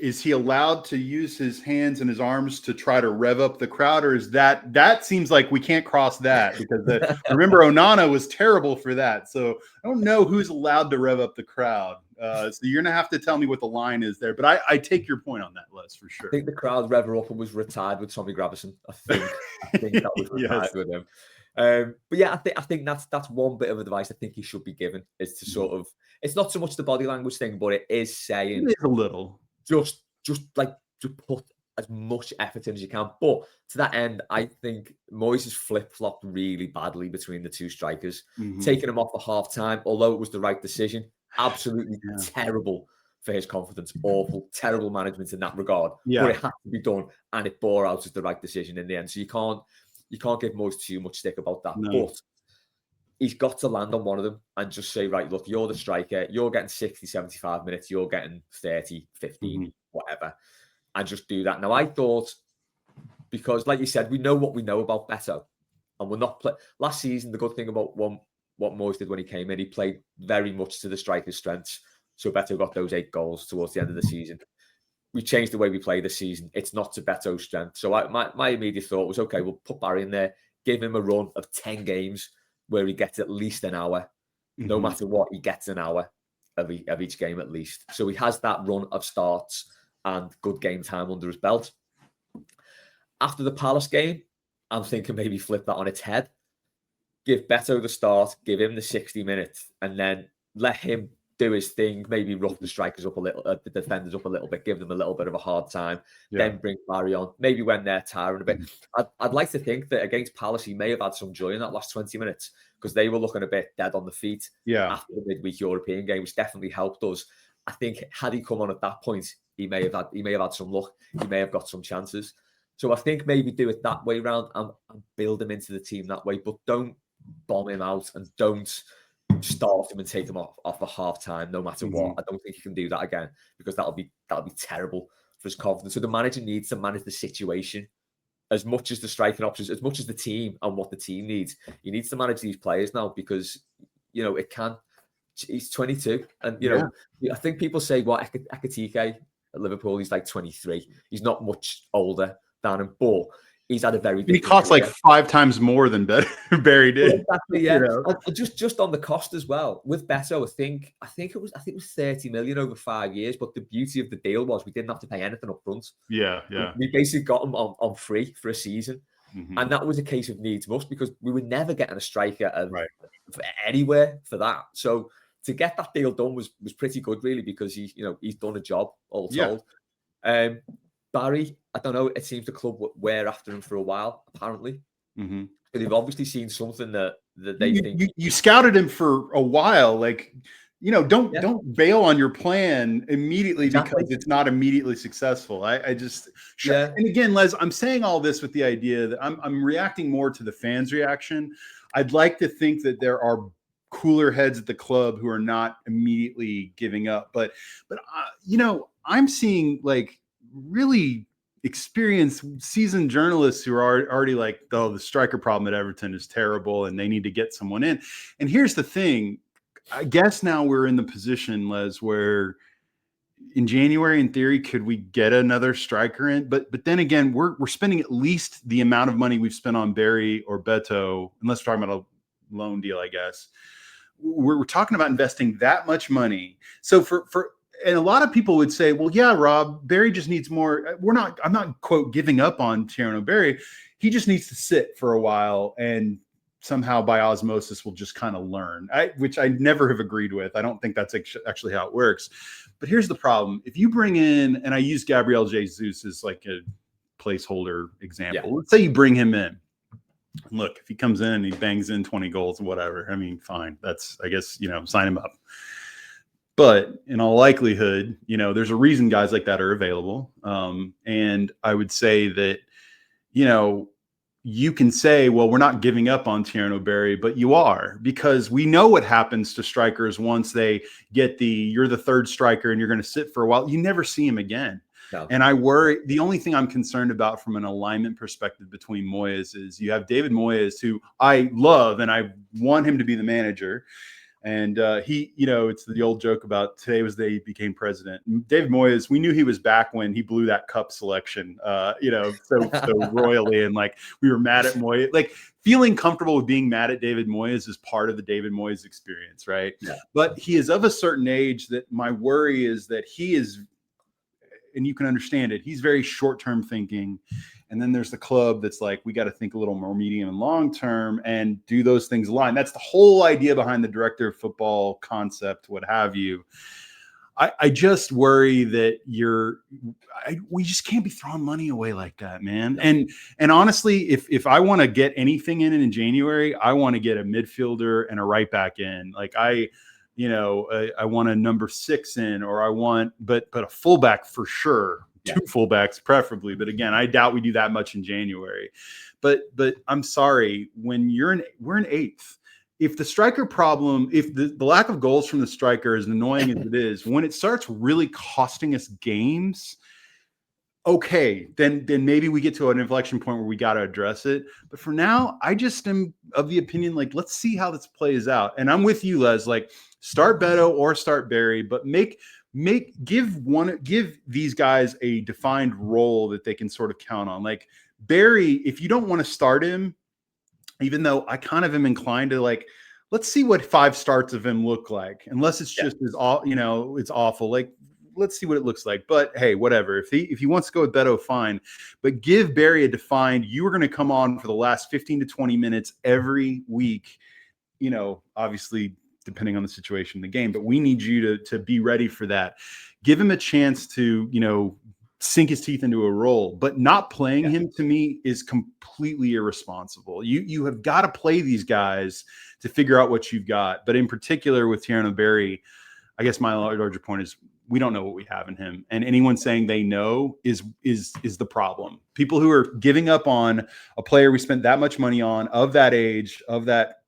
Is he allowed to use his hands and his arms to try to rev up the crowd, or is that seems like we can't cross that, because remember, Onana was terrible for that. So I don't know who's allowed to rev up the crowd. So you're gonna have to tell me what the line is there. But I take your point on that, Les, for sure. I think the crowd rev her up and was retired with Tommy Gravison. I think that was retired with him. But yeah, I think that's one bit of advice I think he should be given, is to sort of, it's not so much the body language thing, but it is saying, it is a little. Just put as much effort in as you can. But to that end, I think Moyes has flip-flopped really badly between the two strikers. Taking him off at half-time, although it was the right decision, absolutely terrible for his confidence. Awful, terrible management in that regard. But it had to be done, and it bore out as the right decision in the end. So you can't You can't give Moyes too much stick about that. No. But he's got to land on one of them and just say, right, look, you're the striker. You're getting 60, 75 minutes. You're getting 30, 15, whatever. And just do that. Now, I thought, because like you said, we know what we know about Beto. And we're not last season, the good thing about what Moyes did when he came in, he played very much to the striker's strengths. So Beto got those 8 goals towards the end of the season. We changed the way we play this season. It's not to Beto's strength. So my immediate thought was, okay, we'll put Barry in there, give him a run of 10 games where he gets at least an hour. No matter what, he gets an hour of each game at least. So he has that run of starts and good game time under his belt. After the Palace game, I'm thinking maybe flip that on its head. Give Beto the start, give him the 60 minutes, and then let him do his thing, maybe rough the strikers up a little, the defenders up a little bit, give them a little bit of a hard time, then bring Barry on, maybe when they're tiring a bit. I'd like to think that against Palace, he may have had some joy in that last 20 minutes because they were looking a bit dead on the feet after the midweek European game, which definitely helped us. I think had he come on at that point, he may have had some luck. He may have got some chances. So I think maybe do it that way round and build him into the team that way, but don't bomb him out and don't start him and take him off for half time, no matter what. I don't think he can do that again because that'll be terrible for his confidence. So the manager needs to manage the situation as much as the striking options, as much as the team and what the team needs. He needs to manage these players now because it can. He's 22, and I think people say, "Well, Ekitike at Liverpool, he's like 23. He's not much older than him, but he's had a very he costs career. Like 5 times more than Barry did." Well, exactly, yeah. And just on the cost as well with Beto, I think it was 30 million over 5 years. But the beauty of the deal was we didn't have to pay anything up front. Yeah. We basically got him on free for a season, and that was a case of needs must because we were never getting a striker anywhere for that. So to get that deal done was pretty good, really, because he's done a job all told. Barry, I don't know. It seems the club were after him for a while, apparently. But they've obviously seen something that they think. You scouted him for a while, like don't bail on your plan immediately because it's not immediately successful. I just and again, Les, I'm saying all this with the idea that I'm reacting more to the fans' reaction. I'd like to think that there are cooler heads at the club who are not immediately giving up, but I'm seeing like really experienced seasoned journalists who are already like, oh, the striker problem at Everton is terrible and they need to get someone in. And here's the thing, I guess now we're in the position, Les, where in January, in theory, could we get another striker in? But then again, we're spending at least the amount of money we've spent on Barry or Beto, unless we're talking about a loan deal, I guess. We're talking about investing that much money. So and a lot of people would say, well, yeah, Rob, Barry just needs more. I'm not, quote, giving up on Tierno Barry. He just needs to sit for a while and somehow by osmosis will just kind of learn, which I never have agreed with. I don't think that's actually how it works. But here's the problem. If you bring in, and I use Gabriel Jesus as like a placeholder example. Let's say you bring him in. Look, if he comes in and he bangs in 20 goals or whatever, I mean, fine. That's, I guess, sign him up. But in all likelihood, there's a reason guys like that are available. And I would say that, you can say, well, we're not giving up on Tierno Barry, but you are, because we know what happens to strikers once they get you're the third striker and you're going to sit for a while. You never see him again. No. And I worry, the only thing I'm concerned about from an alignment perspective between Moyes is you have David Moyes, who I love and I want him to be the manager. And he, it's the old joke about today was the day he became president. David Moyes, we knew he was back when he blew that cup selection, so royally. And like, we were mad at Moyes. Like, feeling comfortable with being mad at David Moyes is part of the David Moyes experience, right? Yeah. But he is of a certain age that my worry is that he is, and you can understand it, he's very short-term thinking. And then there's the club that's like, we got to think a little more medium and long-term and do those things align. That's the whole idea behind the director of football concept, what have you. I just worry that we just can't be throwing money away like that, man. And honestly, if I want to get anything in January, I want to get a midfielder and a right back in. Like I want a number 6 in, or I want, but a fullback for sure. 2 fullbacks preferably. But again, I doubt we do that much in January. But I'm sorry, when we're in 8th. If the striker problem, if the lack of goals from the striker, as annoying as it is, when it starts really costing us games, okay, then maybe we get to an inflection point where we got to address it. But for now, I just am of the opinion, like, let's see how this plays out. And I'm with you, Les, like, start Beto or start Barry, but give these guys a defined role that they can sort of count on. Like Barry, if you don't want to start him, even though I kind of am inclined to, like, let's see what 5 starts of him look like, unless it's just it's awful. Like, let's see what it looks like. But hey, whatever. If he wants to go with Beto, fine. But give Barry a defined, you are going to come on for the last 15 to 20 minutes every week, obviously depending on the situation in the game. But we need you to be ready for that. Give him a chance to, sink his teeth into a role. But not playing him, to me, is completely irresponsible. You have got to play these guys to figure out what you've got. But in particular with Tierno Barry, I guess my larger point is we don't know what we have in him, and anyone saying they know is the problem. People who are giving up on a player we spent that much money on, of that age, of that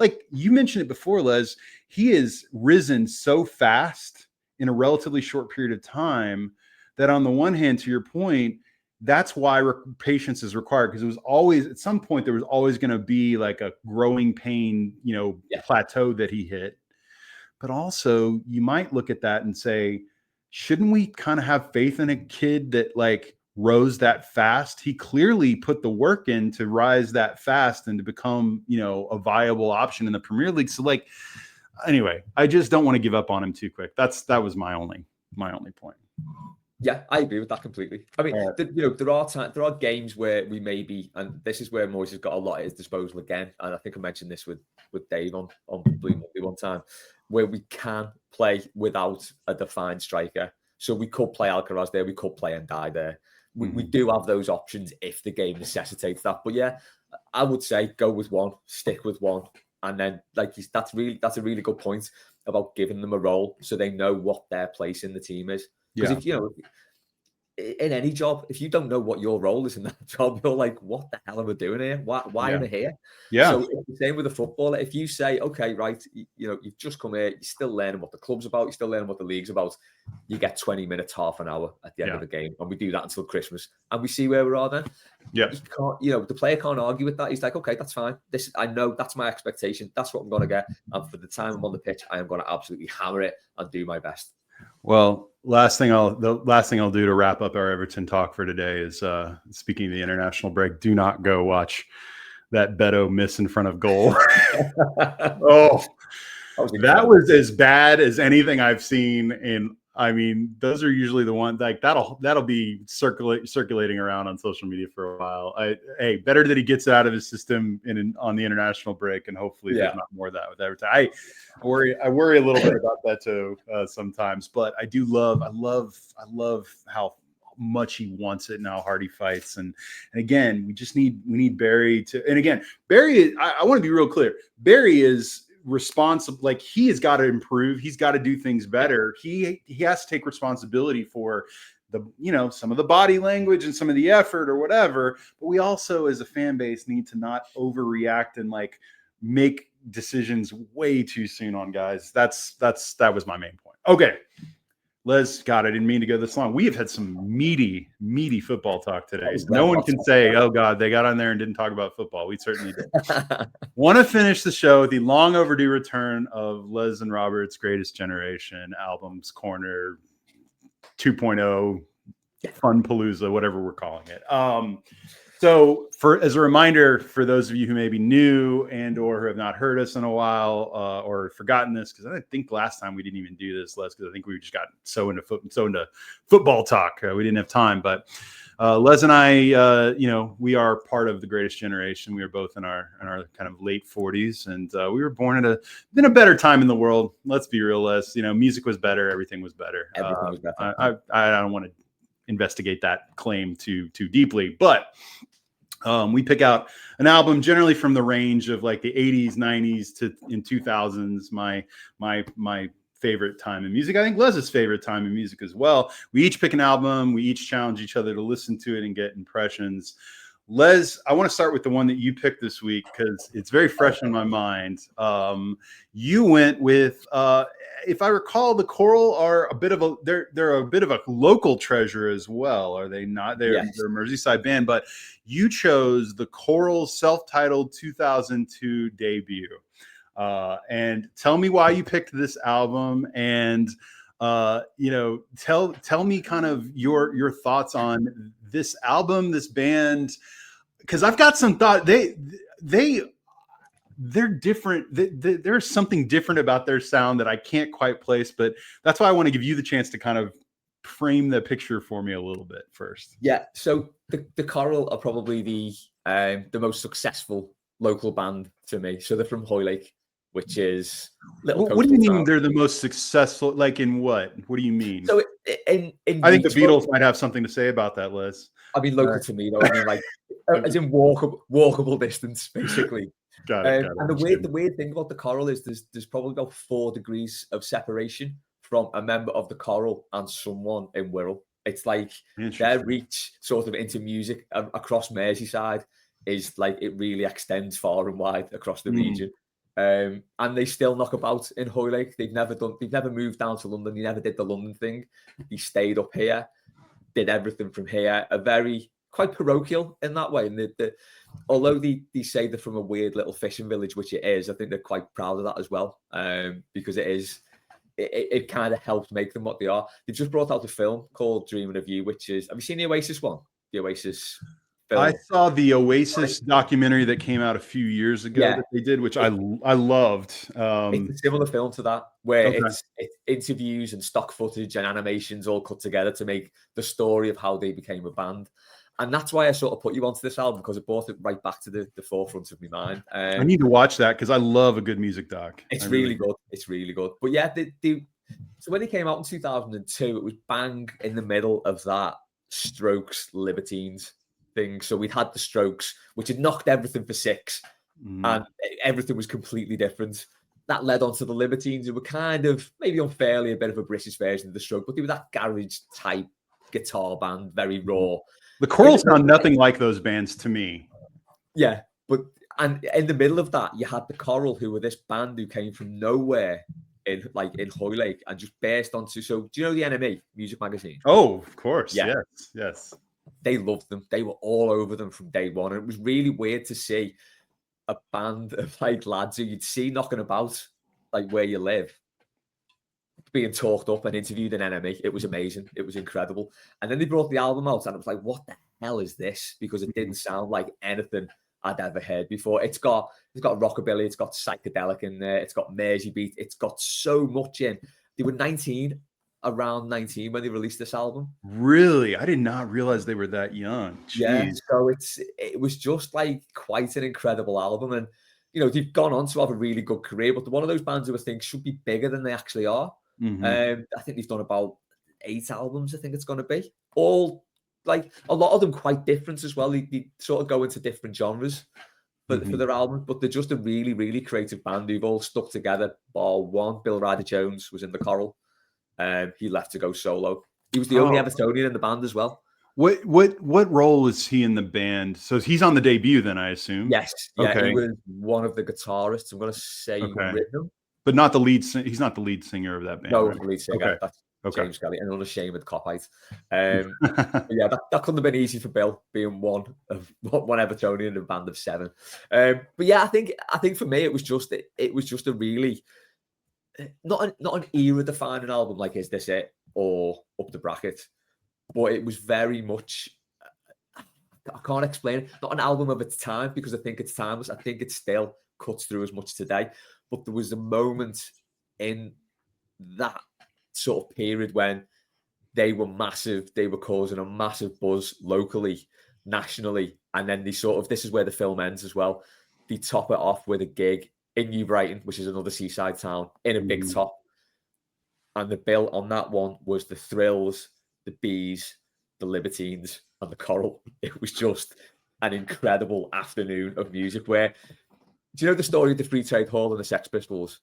like you mentioned it before, Les, he has risen so fast in a relatively short period of time that on the one hand, to your point, that's why patience is required, because it was always, at some point, there was always going to be like a growing pain, plateau that he hit. But also, you might look at that and say, shouldn't we kind of have faith in a kid that like rose that fast? He clearly put the work in to rise that fast and to become, a viable option in the Premier League. So, like, anyway, I just don't want to give up on him too quick. That was my only point. Yeah, I agree with that completely. I mean, there are games where we maybe, and this is where Moyes has got a lot at his disposal again. And I think I mentioned this with Dave on Blue Monday one time, where we can play without a defined striker. So we could play Alcaraz there, we could play Ndiaye there. We do have those options if the game necessitates that. But yeah, I would say go with one, stick with one, and then that's a really good point about giving them a role so they know what their place in the team is. Because if in any job, if you don't know what your role is in that job, you're like, what the hell am I doing here? Why am I here? Yeah. So it's the same with a footballer. If you say, okay, right, you've just come here, you're still learning what the club's about, you're still learning what the league's about, you get 20 minutes, half an hour at the end of the game. And we do that until Christmas. And we see where we are then. Yeah. You can't, the player can't argue with that. He's like, okay, that's fine. I know that's my expectation. That's what I'm going to get. And for the time I'm on the pitch, I am going to absolutely hammer it and do my best. Well, the last thing I'll do to wrap up our Everton talk for today is, speaking of the international break, do not go watch that Beto miss in front of goal. Oh, that was as bad as anything I've seen in. I mean, those are usually the ones like that'll be circulating around on social media for a while. Better that he gets it out of his system on the international break, and hopefully there's not more of that with Everton. I worry a little bit about that too sometimes, but I love how much he wants it and how hard he fights. And again, we need Barry to. And again, Barry, I want to be real clear. Barry is responsible. Like, he has got to improve. He's got to do things better. He has to take responsibility for some of the body language and some of the effort or whatever. But we also, as a fan base, need to not overreact and like make decisions way too soon on guys. That was my main point. Okay. Les, God, I didn't mean to go this long. We have had some meaty football talk today. No one can say, oh, God, they got on there and didn't talk about football. We certainly did. Want to finish the show with the long overdue return of Les and Robert's Greatest Generation albums, Corner 2.0, Fun Palooza, whatever we're calling it. So as a reminder, for those of you who may be new and or who have not heard us in a while or forgotten this, because I think last time we didn't even do this, Les, because I think we just got so into football talk. We didn't have time. But Les and I, we are part of the Greatest Generation. We are both in our kind of late 40s, and we were born at a better time in the world. Let's be real, Les. Music was better. Everything was better. Everything was better. I don't want to investigate that claim too deeply, but we pick out an album generally from the range of like the 80s, 90s to in 2000s. My favorite time in music. I think Les's favorite time in music as well. We each pick an album. We each challenge each other to listen to it and get impressions. Les, I want to start with the one that you picked this week because it's very fresh in my mind. You went with, if I recall, the Coral are a bit of a they're a bit of a local treasure as well, are they not? They're a Merseyside band, but you chose the Coral's self-titled 2002 debut. And tell me why you picked this album, and tell me kind of your thoughts on this album, this band, because I've got some thought. They're different. There's something different about their sound that I can't quite place, but that's why I want to give you the chance to kind of frame the picture for me a little bit first. Yeah. So the Coral are probably the most successful local band to me. So they're from Hoylake, which is what do you mean they're the most successful? Like in what? What do you mean? So in I think the Beatles might have something to say about that, Liz. I mean, local to me, though. I mean, like as in walkable distance, basically. Got it. And the weird thing about the Coral is there's probably about 4 degrees of separation from a member of the Coral and someone in Wirral. It's like their reach sort of into music across Merseyside is like it really extends far and wide across the region. And they still knock about in Hoylake. They've never moved down to London. They never did the London thing. They stayed up here, did everything from here. A very quite parochial in that way. And although they say they're from a weird little fishing village, which it is, I think they're quite proud of that as well. Because it kind of helped make them what they are. They've just brought out a film called Dreaming of You, which is, have you seen the Oasis one? The Oasis film. I saw the Oasis documentary that came out a few years ago that they did, which I loved. It's a similar film to that, where it's interviews and stock footage and animations all cut together to make the story of how they became a band. And that's why I sort of put you onto this album, because it brought it right back to the forefront of my mind. I need to watch that because I love a good music doc. It's really good. It's really good. But yeah, so when they came out in 2002, it was bang in the middle of that Strokes Libertines thing. So we'd had the Strokes, which had knocked everything for 6, and everything was completely different. That led on to the Libertines, who were kind of maybe unfairly a bit of a British version of the Strokes, but they were that garage type guitar band, very raw. The Coral sound nothing like those bands to me. Yeah, and in the middle of that, you had the Coral, who were this band who came from nowhere in Hoylake and just burst onto. So, do you know the NME music magazine? Oh, of course. Yeah. Yes. They loved them. They were all over them from day one. And it was really weird to see a band of like lads who you'd see knocking about like where you live, being talked up and interviewed in NME. It was amazing. It was incredible. And then they brought the album out and it was like, what the hell is this? Because it didn't sound like anything I'd ever heard before. It's got rockabilly, it's got psychedelic in there, it's got Mersey beat, it's got so much in. They were around 19 when they released this album. Really? I did not realize they were that young. Jeez. Yeah, so it was just like quite an incredible album. And they've gone on to have a really good career, but they're one of those bands who I think should be bigger than they actually are. I think they've done about 8 albums, I think it's going to be. All, like, a lot of them quite different as well. They sort of go into different genres for their albums, but they're just a really, really creative band who've all stuck together. Bar one, Bill Ryder Jones was in the Coral. He left to go solo. He was the only Evertonian in the band as well. What role is he in the band? So he's on the debut then, I assume? Yes. Yeah, he was one of the guitarists. I'm going to say rhythm. But not the lead singer. He's not the lead singer of that band. No, right? the lead singer. That's James Kelly. And another shame with Copite. Yeah, that couldn't have been easy for Bill, being one Evertonian in a band of 7. But yeah, I think for me it was just a really not an era defining album like Is This It or Up the Bracket, but it was very much, I can't explain it, not an album of its time, because I think it's timeless. I think it still cuts through as much today. But there was a moment in that sort of period when they were massive. They were causing a massive buzz locally, nationally. And then this is where the film ends as well. They top it off with a gig in New Brighton, which is another seaside town, in a big top. And the bill on that one was the Thrills, the Bees, the Libertines, and the Coral. It was just an incredible afternoon of music where... Do you know the story of the Free Trade Hall and the Sex Pistols?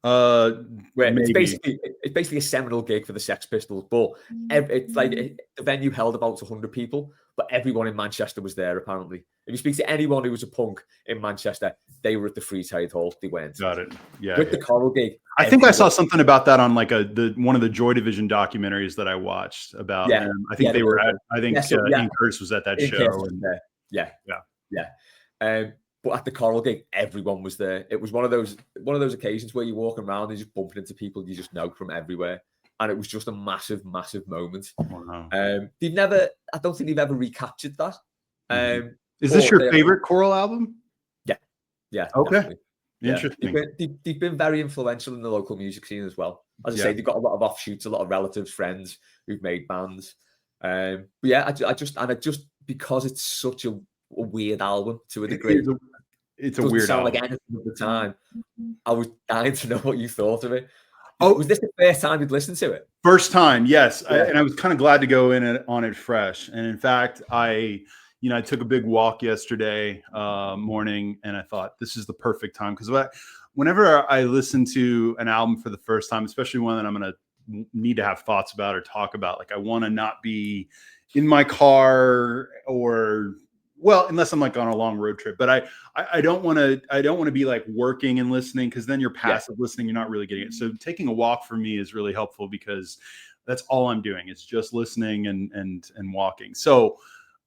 Where it's Maybe. basically a seminal gig for the Sex Pistols, but it's like the venue held about 100 people, but everyone in Manchester was there. Apparently, if you speak to anyone who was a punk in Manchester, they were at the Freeside-Hall. They weren't. Got it. Yeah. With the Coral gig, I think I saw something about that on like one of the Joy Division documentaries that I watched about them. I think they were at. I think Ian Curtis was at that show. Yeah. But at the Coral gig, everyone was there. It was one of those occasions where you walk around and just bumping into people you just know from everywhere, and it was just a massive, massive moment. Wow. I don't think they've ever recaptured that. Is this your favorite Coral album? Yeah. Okay. Definitely. Interesting. They've been very influential in the local music scene as well. As I say, they've got a lot of offshoots, a lot of relatives, friends who've made bands. But yeah, I just because it's such a weird album to a degree. It's a weird sound album. like anything at the time. I was dying to know what you thought of it. Was this the first time you'd listened to it? First time, yes. And I was kind of glad to go in on it fresh. And in fact, I took a big walk yesterday morning, and I thought this is the perfect time because whenever I listen to an album for the first time, especially one that I'm going to need to have thoughts about or talk about, like I want to not be in my car unless I'm like on a long road trip, but I don't want to be like working and listening because then you're passive listening. You're not really getting it. So taking a walk for me is really helpful because that's all I'm doing. It's just listening and walking. So,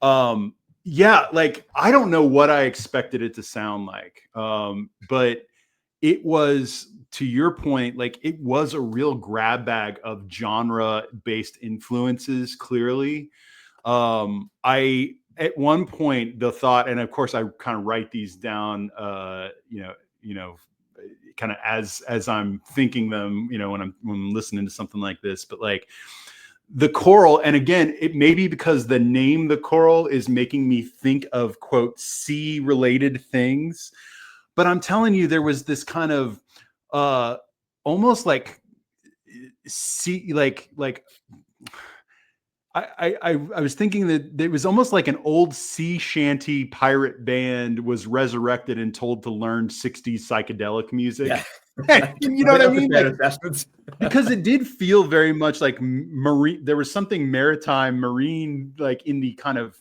like I don't know what I expected it to sound like. But it was, to your point, like it was a real grab bag of genre based influences. Clearly, at one point the thought, and of course I kind of write these down, kind of as I'm thinking them, when I'm listening to something like this, but like the Coral, and again, it may be because the name The Coral is making me think of quote sea related things, but I'm telling you, there was this kind of almost like sea, like I was thinking that it was almost like an old sea shanty pirate band was resurrected and told to learn 60s psychedelic music. Yeah. You know what I mean? Like, because it did feel very much like marine. There was something maritime, marine, like in the kind of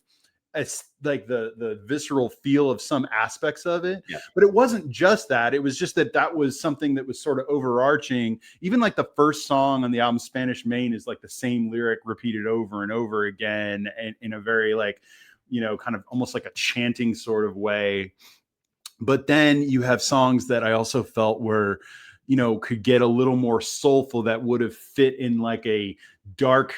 like the visceral feel of some aspects of it. Yeah. But it wasn't just that. It was just that was something that was sort of overarching. Even like the first song on the album, Spanish Main, is like the same lyric repeated over and over again, and in a very like, kind of almost like a chanting sort of way. But then you have songs that I also felt were, could get a little more soulful, that would have fit in like a dark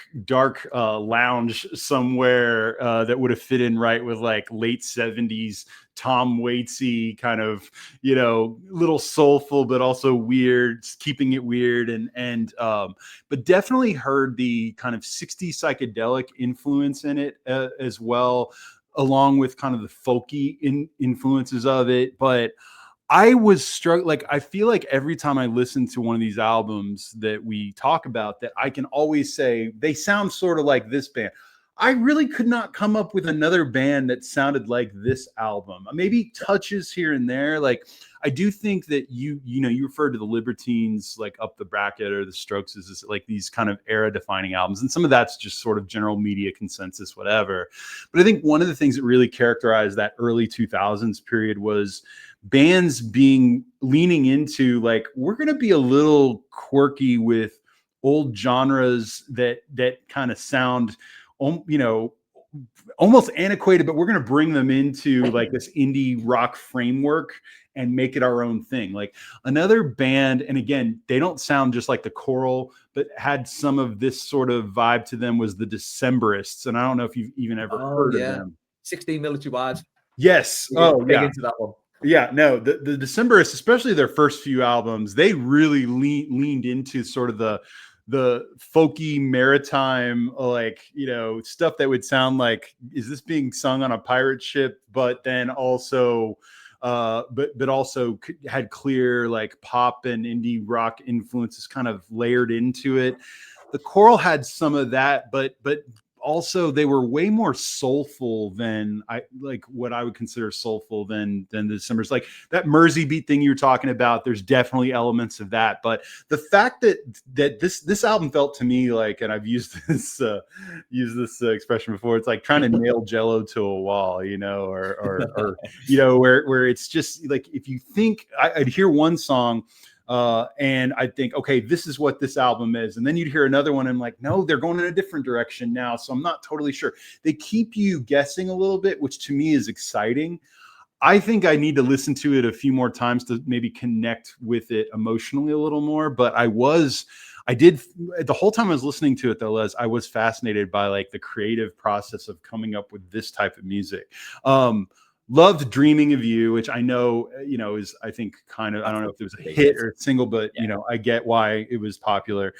lounge somewhere, that would have fit in right with like late 70s Tom Waitsy kind of, little soulful, but also weird, keeping it weird. But definitely heard the kind of 60s psychedelic influence in it as well, along with kind of the folky influences of it. But I was struck. Like, I feel like every time I listen to one of these albums that we talk about, that I can always say they sound sort of like this band. I really could not come up with another band that sounded like this album. Maybe touches here and there. Like, I do think that you referred to the Libertines, like Up the Bracket, or the Strokes as like these kind of era defining albums. And some of that's just sort of general media consensus, whatever. But I think one of the things that really characterized that early 2000s period was bands leaning into like, we're going to be a little quirky with old genres that kind of sound, almost antiquated, but we're going to bring them into like this indie rock framework and make it our own thing. Like another band, and again, they don't sound just like the Coral, but had some of this sort of vibe to them, was the Decemberists. And I don't know if you've even ever heard of them. 16 Military Wives. Yes. Big into that one. Yeah, no, the Decemberists, especially their first few albums, they really leaned into sort of the folky maritime, like, stuff that would sound like, is this being sung on a pirate ship? But then also, but also had clear like pop and indie rock influences kind of layered into it. The Coral had some of that, but also they were way more soulful than what I would consider soulful than the Decembers. Like that Mersey beat thing you were talking about, there's definitely elements of that. But the fact that this album felt to me like, and I've used this expression before, it's like trying to nail Jello to a wall, or where it's just like, if you think I'd hear one song and I think, okay, this is what this album is. And then you'd hear another one and I'm like, no, they're going in a different direction now. So I'm not totally sure. They keep you guessing a little bit, which to me is exciting. I think I need to listen to it a few more times to maybe connect with it emotionally a little more. But the whole time I was listening to it though, Les, I was fascinated by like the creative process of coming up with this type of music. Loved Dreaming of You, which I know, is, I think, kind of, I don't know if it was a hit or a single, but, I get why it was popular.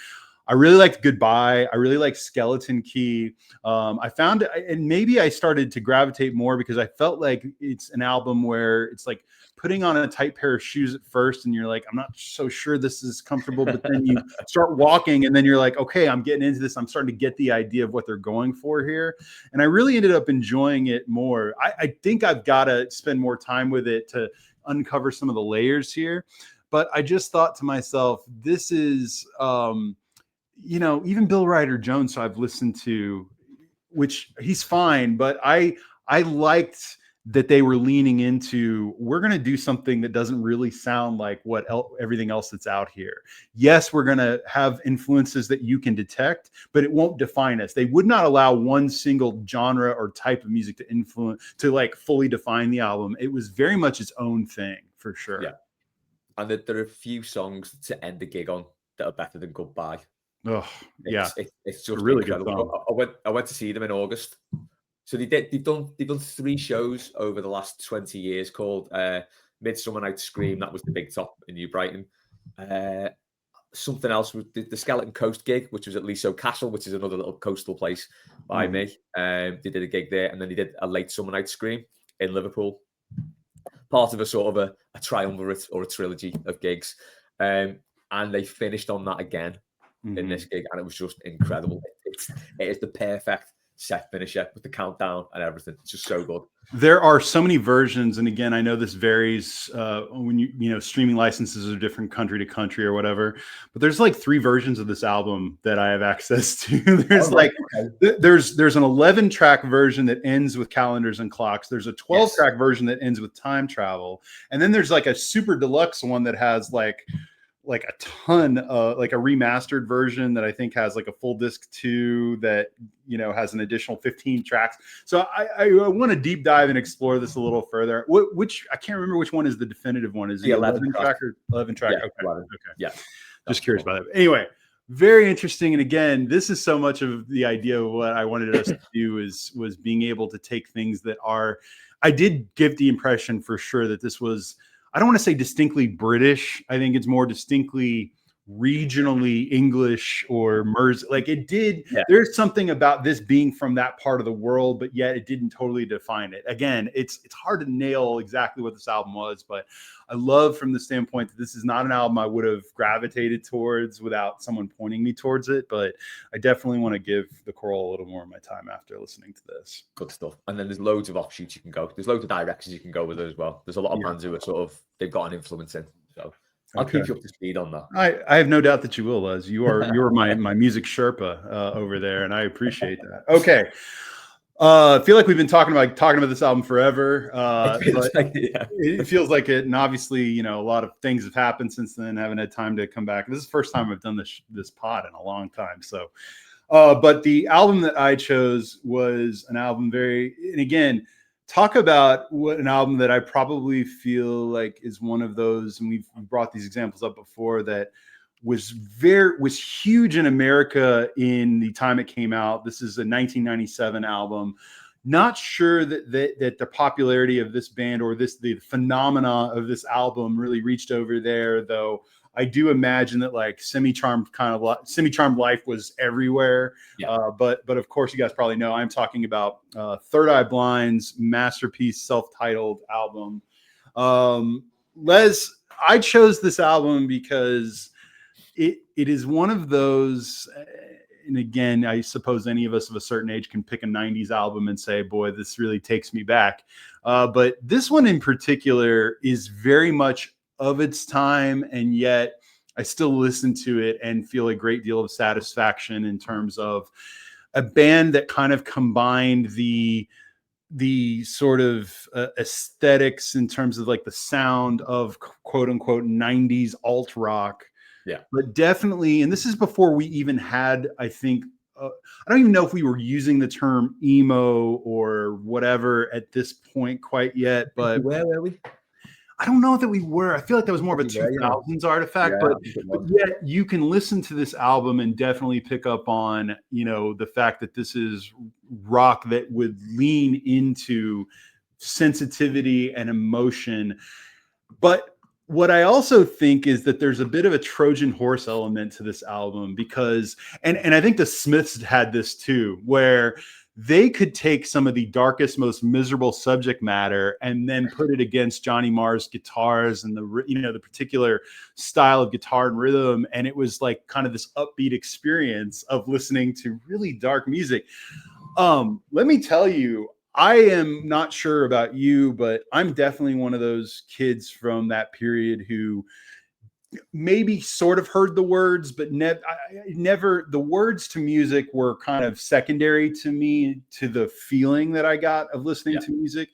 I really liked Goodbye. I really liked Skeleton Key. I found, and maybe I started to gravitate more because I felt like it's an album where it's like putting on a tight pair of shoes at first and you're like, I'm not so sure this is comfortable, but then you start walking and then you're like, okay, I'm getting into this. I'm starting to get the idea of what they're going for here. And I really ended up enjoying it more. I think I've got to spend more time with it to uncover some of the layers here. But I just thought to myself, this is, even Bill Ryder Jones, so I've listened to, which he's fine, but I liked that they were leaning into, we're going to do something that doesn't really sound like everything else that's out here. Yes, we're going to have influences that you can detect, but it won't define us. They would not allow one single genre or type of music to like fully define the album. It was very much its own thing, for sure. Yeah. And there are a few songs to end the gig on that are better than Goodbye. Oh, yeah. It's just really incredible. I went to see them in August. So they've done 3 shows over the last 20 years called Midsummer Night's Scream. That was the big top in New Brighton. Something else with the Skeleton Coast gig, which was at Leasowe Castle, which is another little coastal place by me. They did a gig there, and then they did a late Summer Night's Scream in Liverpool. Part of a sort of a triumvirate or a trilogy of gigs. And they finished on that again in this gig, and it was just incredible. It is the perfect set finisher with the countdown and everything. It's just so good. There are so many versions, and again, I know this varies when streaming licenses are different country to country or whatever. But there's like 3 versions of this album that I have access to. There's there's an 11-track version that ends with calendars and clocks. There's a 12-track version that ends with time travel, and then there's like a super deluxe one that has like a ton, like a remastered version that I think has like a full disc 2 that, has an additional 15 tracks. So I want to deep dive and explore this a little further. Which I can't remember which one is the definitive one. Is the 11 track or 11 track? Yeah, okay. 11. Okay. Yeah. Just curious about that. Anyway, very interesting. And again, this is so much of the idea of what I wanted us to do was being able to take things that are, I did give the impression for sure that this was, I don't want to say distinctly British. I think it's more distinctly regionally English or Mersey. Like it did. Yeah. There's something about this being from that part of the world, but yet it didn't totally define it. Again, it's hard to nail exactly what this album was, but I love from the standpoint that this is not an album I would have gravitated towards without someone pointing me towards it. But I definitely want to give the Coral a little more of my time after listening to this. Good stuff. And then there's loads of offshoots you can go. There's loads of directions you can go with it as well. There's a lot of bands who are sort of, they've got an influence in. So I'll keep you up to speed on that. I have no doubt that you will, Les. You're my music Sherpa over there, and I appreciate that. Okay. I feel like we've been talking about this album forever. It feels like it, and obviously, a lot of things have happened since then. I haven't had time to come back. This is the first time I've done this pod in a long time. So, but the album that I chose was an album and again, talk about an album that I probably feel like is one of those, and we've brought these examples up before, that was huge in America in the time it came out. This is a 1997 album. Not sure that the popularity of this band or the phenomena of this album really reached over there, though. I do imagine that like Semi-Charmed Life was everywhere. Yeah. But of course, you guys probably know I'm talking about Third Eye Blind's masterpiece self-titled album. Les, I chose this album because it is one of those, and again, I suppose any of us of a certain age can pick a 90s album and say, boy, this really takes me back. But this one in particular is very much of its time, and yet I still listen to it and feel a great deal of satisfaction in terms of a band that kind of combined the sort of aesthetics in terms of like the sound of quote unquote 90s alt rock. Yeah. But definitely, and this is before we even had, I think, I don't even know if we were using the term emo or whatever at this point quite yet, but where were we? I don't know that we were. I feel like that was more of a Yeah, 2000s artifact, yeah, but yet you can listen to this album and definitely pick up on, the fact that this is rock that would lean into sensitivity and emotion. But what I also think is that there's a bit of a Trojan horse element to this album because, and I think the Smiths had this too, where they could take some of the darkest, most miserable subject matter and then put it against Johnny Marr's guitars and the particular style of guitar and rhythm. And it was like kind of this upbeat experience of listening to really dark music. Let me tell you, I am not sure about you, but I'm definitely one of those kids from that period who maybe sort of heard the words, but never, the words to music were kind of secondary to me, to the feeling that I got of listening to music.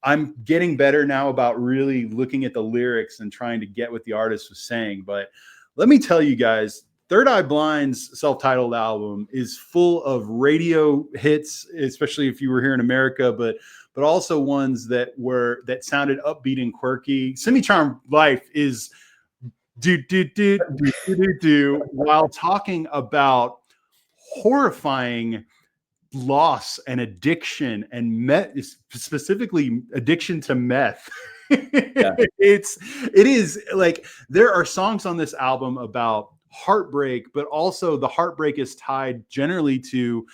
I'm getting better now about really looking at the lyrics and trying to get what the artist was saying. But let me tell you guys, Third Eye Blind's self-titled album is full of radio hits, especially if you were here in America, but also ones that sounded upbeat and quirky. Semi-Charmed Life is while talking about horrifying loss and addiction and specifically addiction to meth. It is like there are songs on this album about heartbreak, but also the heartbreak is tied generally to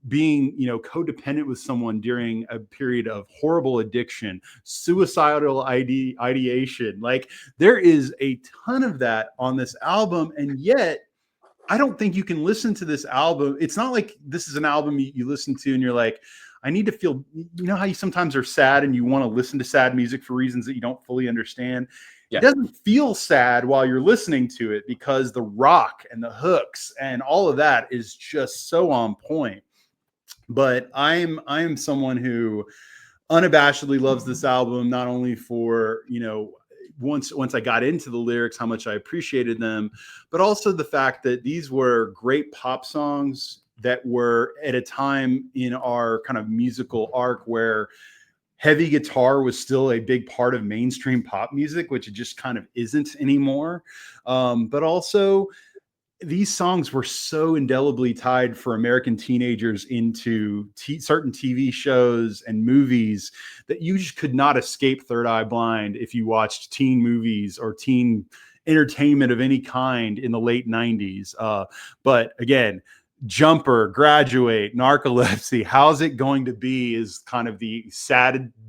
being, codependent with someone during a period of horrible addiction, suicidal ideation. Like there is a ton of that on this album. And yet I don't think you can listen to this album. It's not like this is an album you listen to and you're like, I need to feel, how you sometimes are sad and you want to listen to sad music for reasons that you don't fully understand. It doesn't feel sad while you're listening to it because the rock and the hooks and all of that is just so on point. But I'm someone who unabashedly loves this album, not only for, once I got into the lyrics, how much I appreciated them, but also the fact that these were great pop songs that were at a time in our kind of musical arc where heavy guitar was still a big part of mainstream pop music, which it just kind of isn't anymore. But also these songs were so indelibly tied for American teenagers into certain TV shows and movies that you just could not escape Third Eye Blind if you watched teen movies or teen entertainment of any kind in the late 90s. But again, Jumper, Graduate, Narcolepsy, How's It Going to Be is kind of the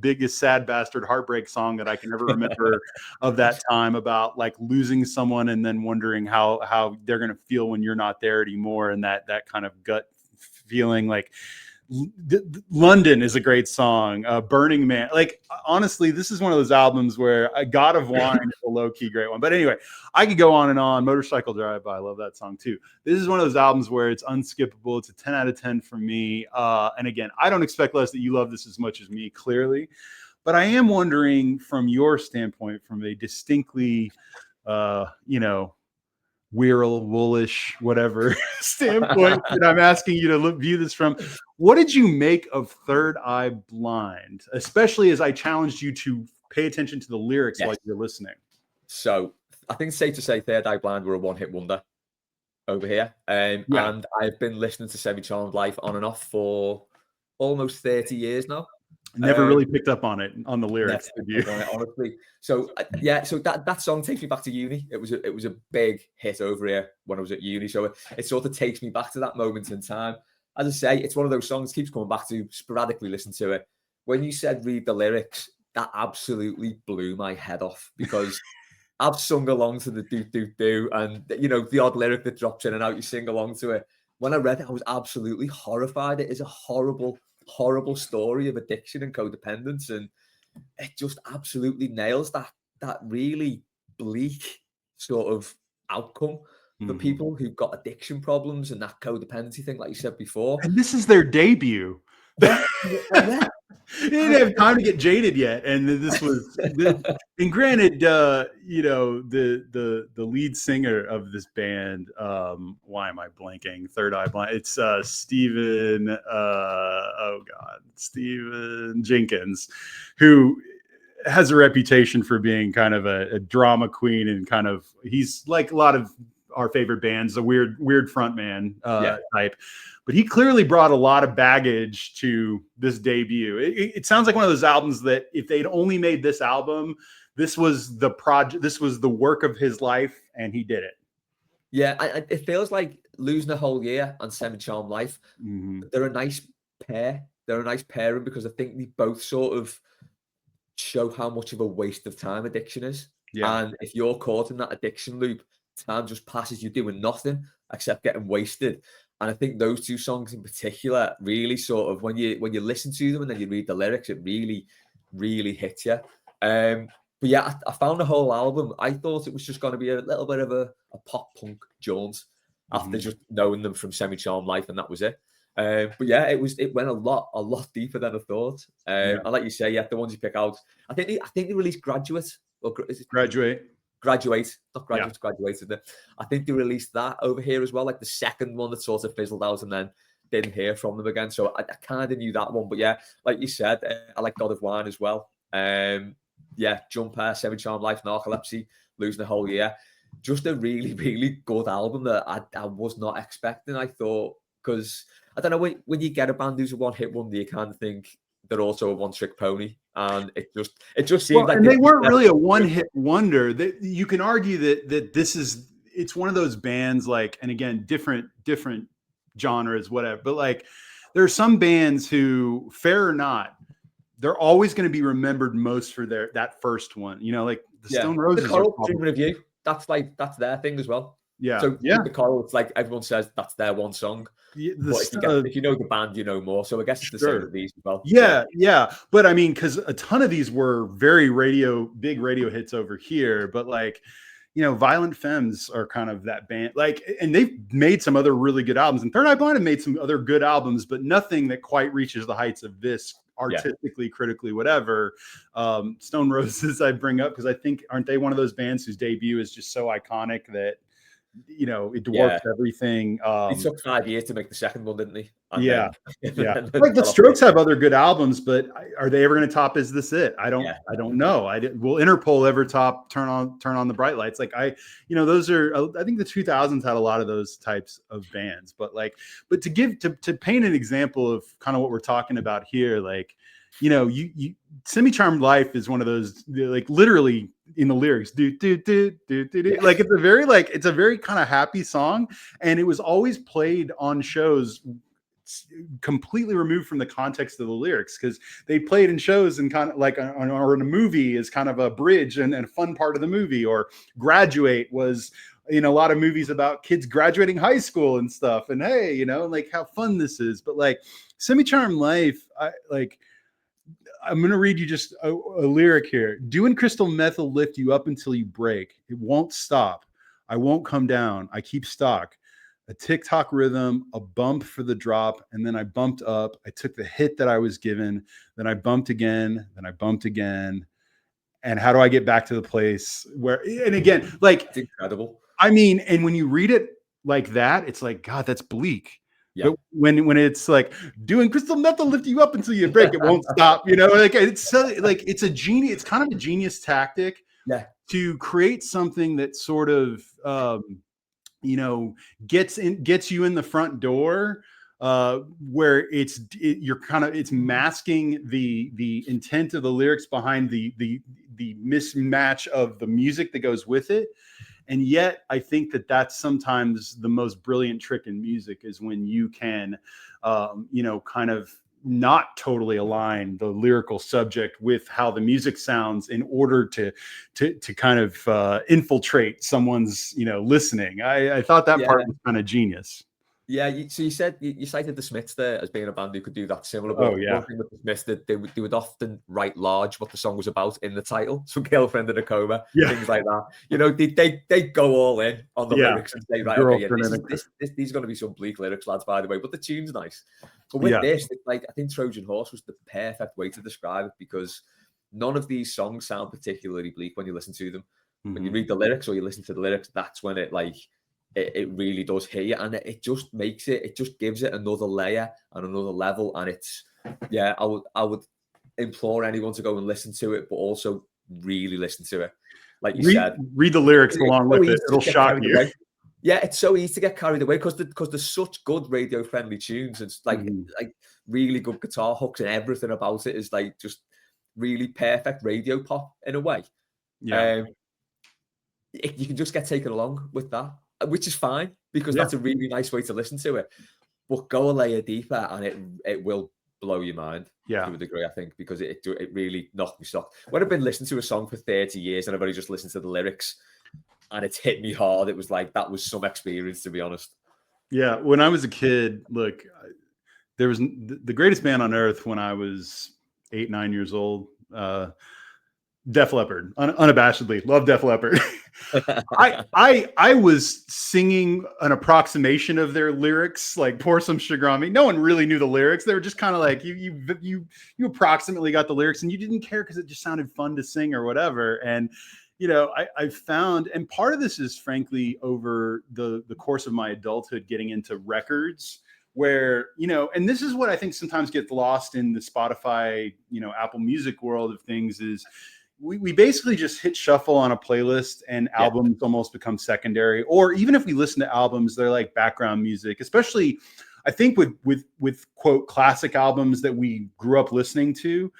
biggest sad bastard heartbreak song that I can ever remember of that time, about like losing someone and then wondering how they're going to feel when you're not there anymore. And that kind of gut feeling. Like London is a great song. Burning Man. Like, honestly, this is one of those albums where God of Wine is a low-key great one. But anyway, I could go on and on. Motorcycle Drive-By, I love that song too. This is one of those albums where it's unskippable. It's a 10 out of 10 for me. And again, I don't expect, Les, that you love this as much as me, clearly. But I am wondering, from your standpoint, from a distinctly, Wirral, woolish, whatever standpoint that I'm asking you to view this from, what did you make of Third Eye Blind, especially as I challenged you to pay attention to the lyrics while you're listening? So I think it's safe to say Third Eye Blind were a one-hit wonder over here. And I've been listening to Semi-Charmed Life on and off for almost 30 years now. Never really picked up on it, on the lyrics, did you? Honestly. So so that song takes me back to uni. It was a big hit over here when I was at uni. So it sort of takes me back to that moment in time. As I say, it's one of those songs keeps coming back to, sporadically listen to it. When you said read the lyrics, that absolutely blew my head off, because I've sung along to the do do do, and the odd lyric that drops in and out, you sing along to it. when I read it, I was absolutely horrified. It is a horrible, horrible story of addiction and codependence, and it just absolutely nails that really bleak sort of outcome for people who've got addiction problems and that codependency thing, like you said before. And this is their debut. Yeah, yeah. They didn't have time to get jaded yet, and this was. And granted, you know, the lead singer of this band. Why am I blanking? Third Eye Blind. It's Stephen. Stephen Jenkins, who has a reputation for being kind of a drama queen, and kind of, he's like a lot of our favorite bands, a weird front man type. But he clearly brought a lot of baggage to this debut. It sounds like one of those albums that if they'd only made this album, this was the project, this was the work of his life, and he did it. Yeah, it feels like Losing a Whole Year and Semi-Charmed Life. They're a nice pair. They're a nice pairing because I think they both sort of show how much of a waste of time addiction is. Yeah. And if you're caught in that addiction loop, time just passes you doing nothing except getting wasted. And I think those two songs in particular really sort of, when you listen to them and then you read the lyrics, it really, really hits you. But yeah, I found the whole album. I thought it was just going to be a little bit of a pop punk jaunt after just knowing them from Semi-Charmed Life, and that was it. But yeah, it went a lot deeper than I thought. And like you say, yeah, the ones you pick out, I think they released Graduate, or is it Graduate, not Graduate, Graduated. I think they released that over here as well, like the second one that sort of fizzled out and then didn't hear from them again. So I kind of knew that one. But yeah, like you said, I like God of Wine as well. Yeah, Jumper, Semi-Charmed Life, Narcolepsy, Losing a Whole Year. Just a really, really good album that I was not expecting, I thought, because I don't know, when you get a band who's a one-hit wonder, you kind of think they're also a one-trick pony, and it just seemed like, and they weren't really a one-hit wonder. You can argue that it's one of those bands, like, and again, different genres, whatever, but like there are some bands who, fair or not, they're always going to be remembered most for that first one. You know, like the Stone Roses. The Coral Dreaming of You, that's their thing as well. Yeah. So the Coral, it's like everyone says that's their one song. Yeah, but if you know the band, you know more. So I guess it's the same with these as well. Yeah. But I mean, because a ton of these were very big radio hits over here. But like, you know, Violent Femmes are kind of that band. Like, and they've made some other really good albums. And Third Eye Blind have made some other good albums, but nothing that quite reaches the heights of this, artistically, critically, whatever. Stone Roses I bring up because I think, aren't they one of those bands whose debut is just so iconic that, you know, it dwarfs everything. It took 5 years to make the second one, didn't they? And then, like the Strokes have other good albums, but are they ever going to top Is This It? I don't know. Will Interpol ever top Turn on the Bright Lights? Like, those are, I think the 2000s had a lot of those types of bands, but to paint an example of kind of what we're talking about here, like, you know, you Semi-Charmed Life is one of those, like, literally in the lyrics, do like, it's a very kind of happy song, and it was always played on shows completely removed from the context of the lyrics, because they played in shows and kind of like, or in a movie is kind of a bridge and a fun part of the movie. Or Graduate was in a lot of movies about kids graduating high school and stuff, and hey, you know, like, how fun this is. But like Semi-Charmed Life, I'm going to read you just a lyric here. Doing crystal meth will lift you up until you break. It won't stop. I won't come down. I keep stock. A tick-tock rhythm, a bump for the drop, and then I bumped up. I took the hit that I was given. Then I bumped again. Then I bumped again. And how do I get back to the place where, and again, like, it's incredible. I mean, and when you read it like that, it's like, God, that's bleak. Yeah. But when it's like, doing crystal meth will lift you up until you break, it won't stop. You know, like, it's so, like, it's a genius. It's kind of a genius tactic to create something that sort of, you know, gets you in the front door, where it's masking the intent of the lyrics behind the mismatch of the music that goes with it. And yet I think that's sometimes the most brilliant trick in music, is when you can, you know, kind of not totally align the lyrical subject with how the music sounds in order to kind of infiltrate someone's, you know, listening. I thought that part was kind of genius. Yeah, so you said you cited the Smiths there as being a band who could do that similar. But Oh yeah, one thing with the Smiths, that they would often write large what the song was about in the title. So "Girlfriend in a Coma," yeah, things like that. You know, they go all in on the yeah. lyrics and say, right, okay, yeah, Girlfriend in a these are going to be some bleak lyrics, lads. By the way, but the tune's nice. But with yeah. this, like, I think Trojan Horse was the perfect way to describe it, because none of these songs sound particularly bleak when you listen to them. When you Mhm. read the lyrics or you listen to the lyrics, that's when it it really does hit you, and it just makes it just gives it another layer and another level. And it's, yeah, I would implore anyone to go and listen to it, but also really listen to it. Like you said, Read the lyrics it's along so with easy it. to It'll get shock carried you. away. Yeah, it's so easy to get carried away because there's such good radio friendly tunes, and like really good guitar hooks, and everything about it is like just really perfect radio pop in a way. Yeah. You can just get taken along with that, which is fine, because Yeah. that's a really nice way to listen to it. But go a layer deeper, and it will blow your mind Yeah. to a degree, I think, because it really knocked me stock. When I've been listening to a song for 30 years and I've only just listened to the lyrics and it's hit me hard, it was like, that was some experience, to be honest. Yeah. When I was a kid, look, there was the greatest band on earth when I was 8, 9 years old. Def Leppard, unabashedly love Def Leppard. I was singing an approximation of their lyrics, like "Pour Some Sugar on Me." No one really knew the lyrics. They were just kind of like you approximately got the lyrics, and you didn't care because it just sounded fun to sing or whatever. And I found, and part of this is frankly over the course of my adulthood, getting into records. Where, and this is what I think sometimes gets lost in the Spotify, Apple Music world of things, is we basically just hit shuffle on a playlist, and albums almost become secondary. Or even if we listen to albums, they're like background music, especially I think with quote classic albums that we grew up listening to.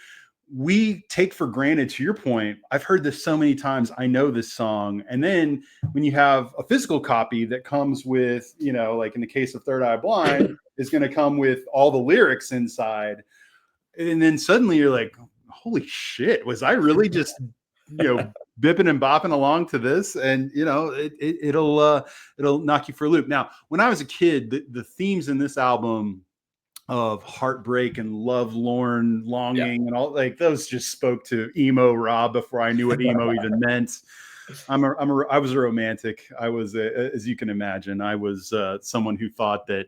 We take for granted, to your point, I've heard this so many times, I know this song. And then when you have a physical copy that comes with, like in the case of Third Eye Blind, is going to come with all the lyrics inside. And then suddenly you're like, holy shit, was I really just, bipping and bopping along to this? And, it'll knock you for a loop. Now, when I was a kid, the themes in this album of heartbreak and lovelorn longing and all, like, those just spoke to emo Rob before I knew what emo even meant. I was a romantic. I was, as you can imagine, I was someone who thought that,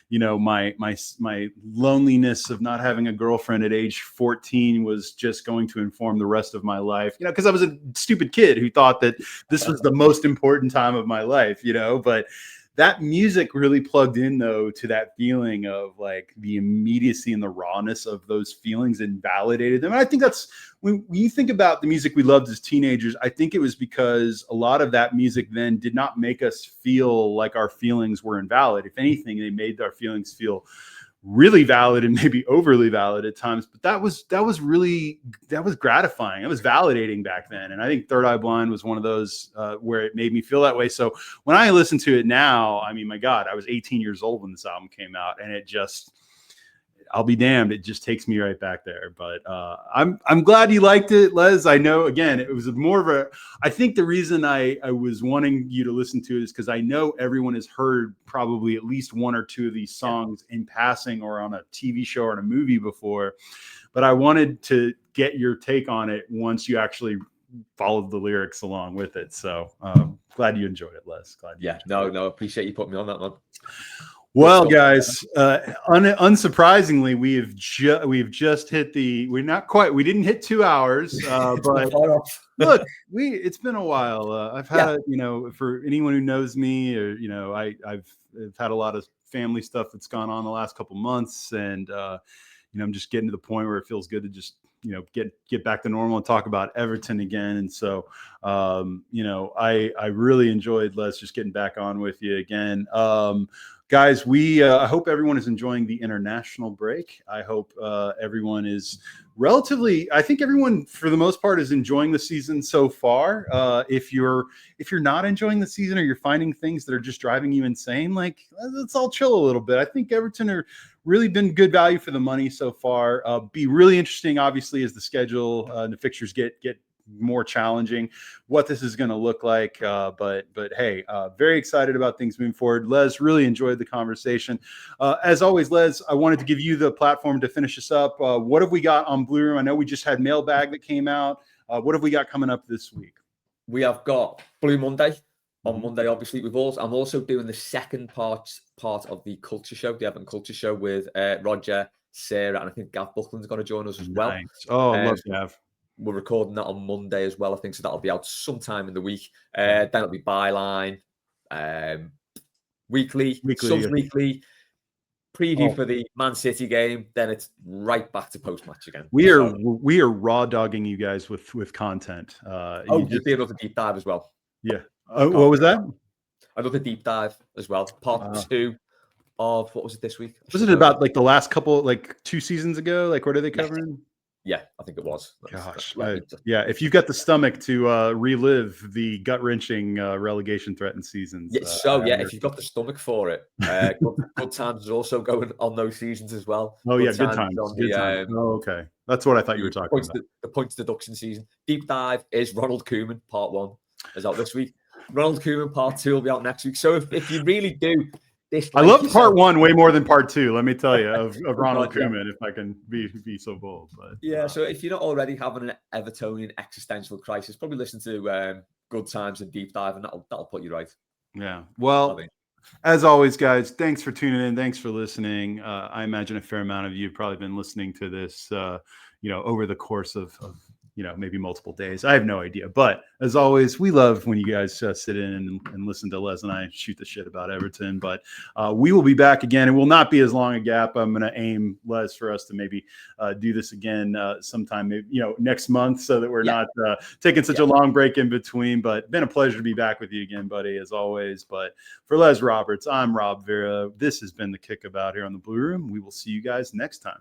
my loneliness of not having a girlfriend at age 14 was just going to inform the rest of my life, because I was a stupid kid who thought that this was the most important time of my life, but that music really plugged in, though, to that feeling of like the immediacy and the rawness of those feelings, and validated them. And I think that's when you think about the music we loved as teenagers, I think it was because a lot of that music then did not make us feel like our feelings were invalid. If anything, they made our feelings feel really valid, and maybe overly valid at times. But that was gratifying. It was validating back then. And I think Third Eye Blind was one of those where it made me feel that way. So when I listen to it now, I mean, my God, I was 18 years old when this album came out, and it just, I'll be damned, it just takes me right back there. But I'm glad you liked it, Les. I know, again, it was more of a, I think the reason I was wanting you to listen to it is because I know everyone has heard probably at least one or two of these songs in passing or on a TV show or in a movie before. But I wanted to get your take on it once you actually followed the lyrics along with it. So glad you enjoyed it, Les. No, appreciate you putting me on that one. Well, guys, unsurprisingly, we've just hit we didn't hit 2 hours, but look, it's been a while. I've had, for anyone who knows me, or, I've had a lot of family stuff that's gone on the last couple months, and, I'm just getting to the point where it feels good to just, get back to normal and talk about Everton again. And so, I really enjoyed, Les, just getting back on with you again. Guys, I hope everyone is enjoying the international break. I hope everyone is I think everyone, for the most part, is enjoying the season so far. If you're not enjoying the season, or you're finding things that are just driving you insane, like, let's all chill a little bit. I think Everton are really been good value for the money so far. Be really interesting, obviously, as the schedule and the fixtures get more challenging, what this is going to look like. But hey, very excited about things moving forward. Les, really enjoyed the conversation. As always, Les, I wanted to give you the platform to finish us up. What have we got on Blue Room? I know we just had Mailbag that came out. What have we got coming up this week? We have got Blue Monday. On Monday, obviously, I'm also doing the second part of the Culture Show, the Everton Culture Show with Roger, Sarah, and I think Gav Buckland's going to join us as well. Nice. Oh, I love Gav. We're recording that on Monday as well, I think, so that'll be out sometime in the week. Then it'll be Byline, weekly, Subs Weekly, preview for the Man City game. Then it's right back to post-match again. We are raw dogging you guys with content. You'll be another deep dive as well. Yeah. What was that? Another deep dive as well. Part 2 of, what was it this week? Was it about like the last couple, like 2 seasons ago? Like, what are they covering? Yeah, I think it was. Gosh. Yeah, if you've got the stomach to relive the gut-wrenching relegation threatened seasons. If you've got the stomach for it, Good Times is also going on those seasons as well. Good Times. Good Times. Okay. That's what I thought you were talking about. The points deduction season. Deep dive is Ronald Koeman, part 1, is out this week. Ronald Koeman, part 2 will be out next week. So if you really do... I love part 1 way more than part 2. Let me tell you, of Ronald Koeman, if I can be so bold. But so if you're not already having an Evertonian existential crisis, probably listen to Good Times and Deep Dive, and that'll put you right. Yeah. Well, as always, guys, thanks for tuning in. Thanks for listening. I imagine a fair amount of you have probably been listening to this, over the course of maybe multiple days. I have no idea. But as always, we love when you guys sit in and listen to Les and I shoot the shit about Everton. But we will be back again. It will not be as long a gap. I'm going to aim, Les, for us to maybe do this again sometime, maybe, next month, so that we're not taking such a long break in between. But been a pleasure to be back with you again, buddy, as always. But for Les Roberts, I'm Rob Vera. This has been The Kickabout here on the Blue Room. We will see you guys next time.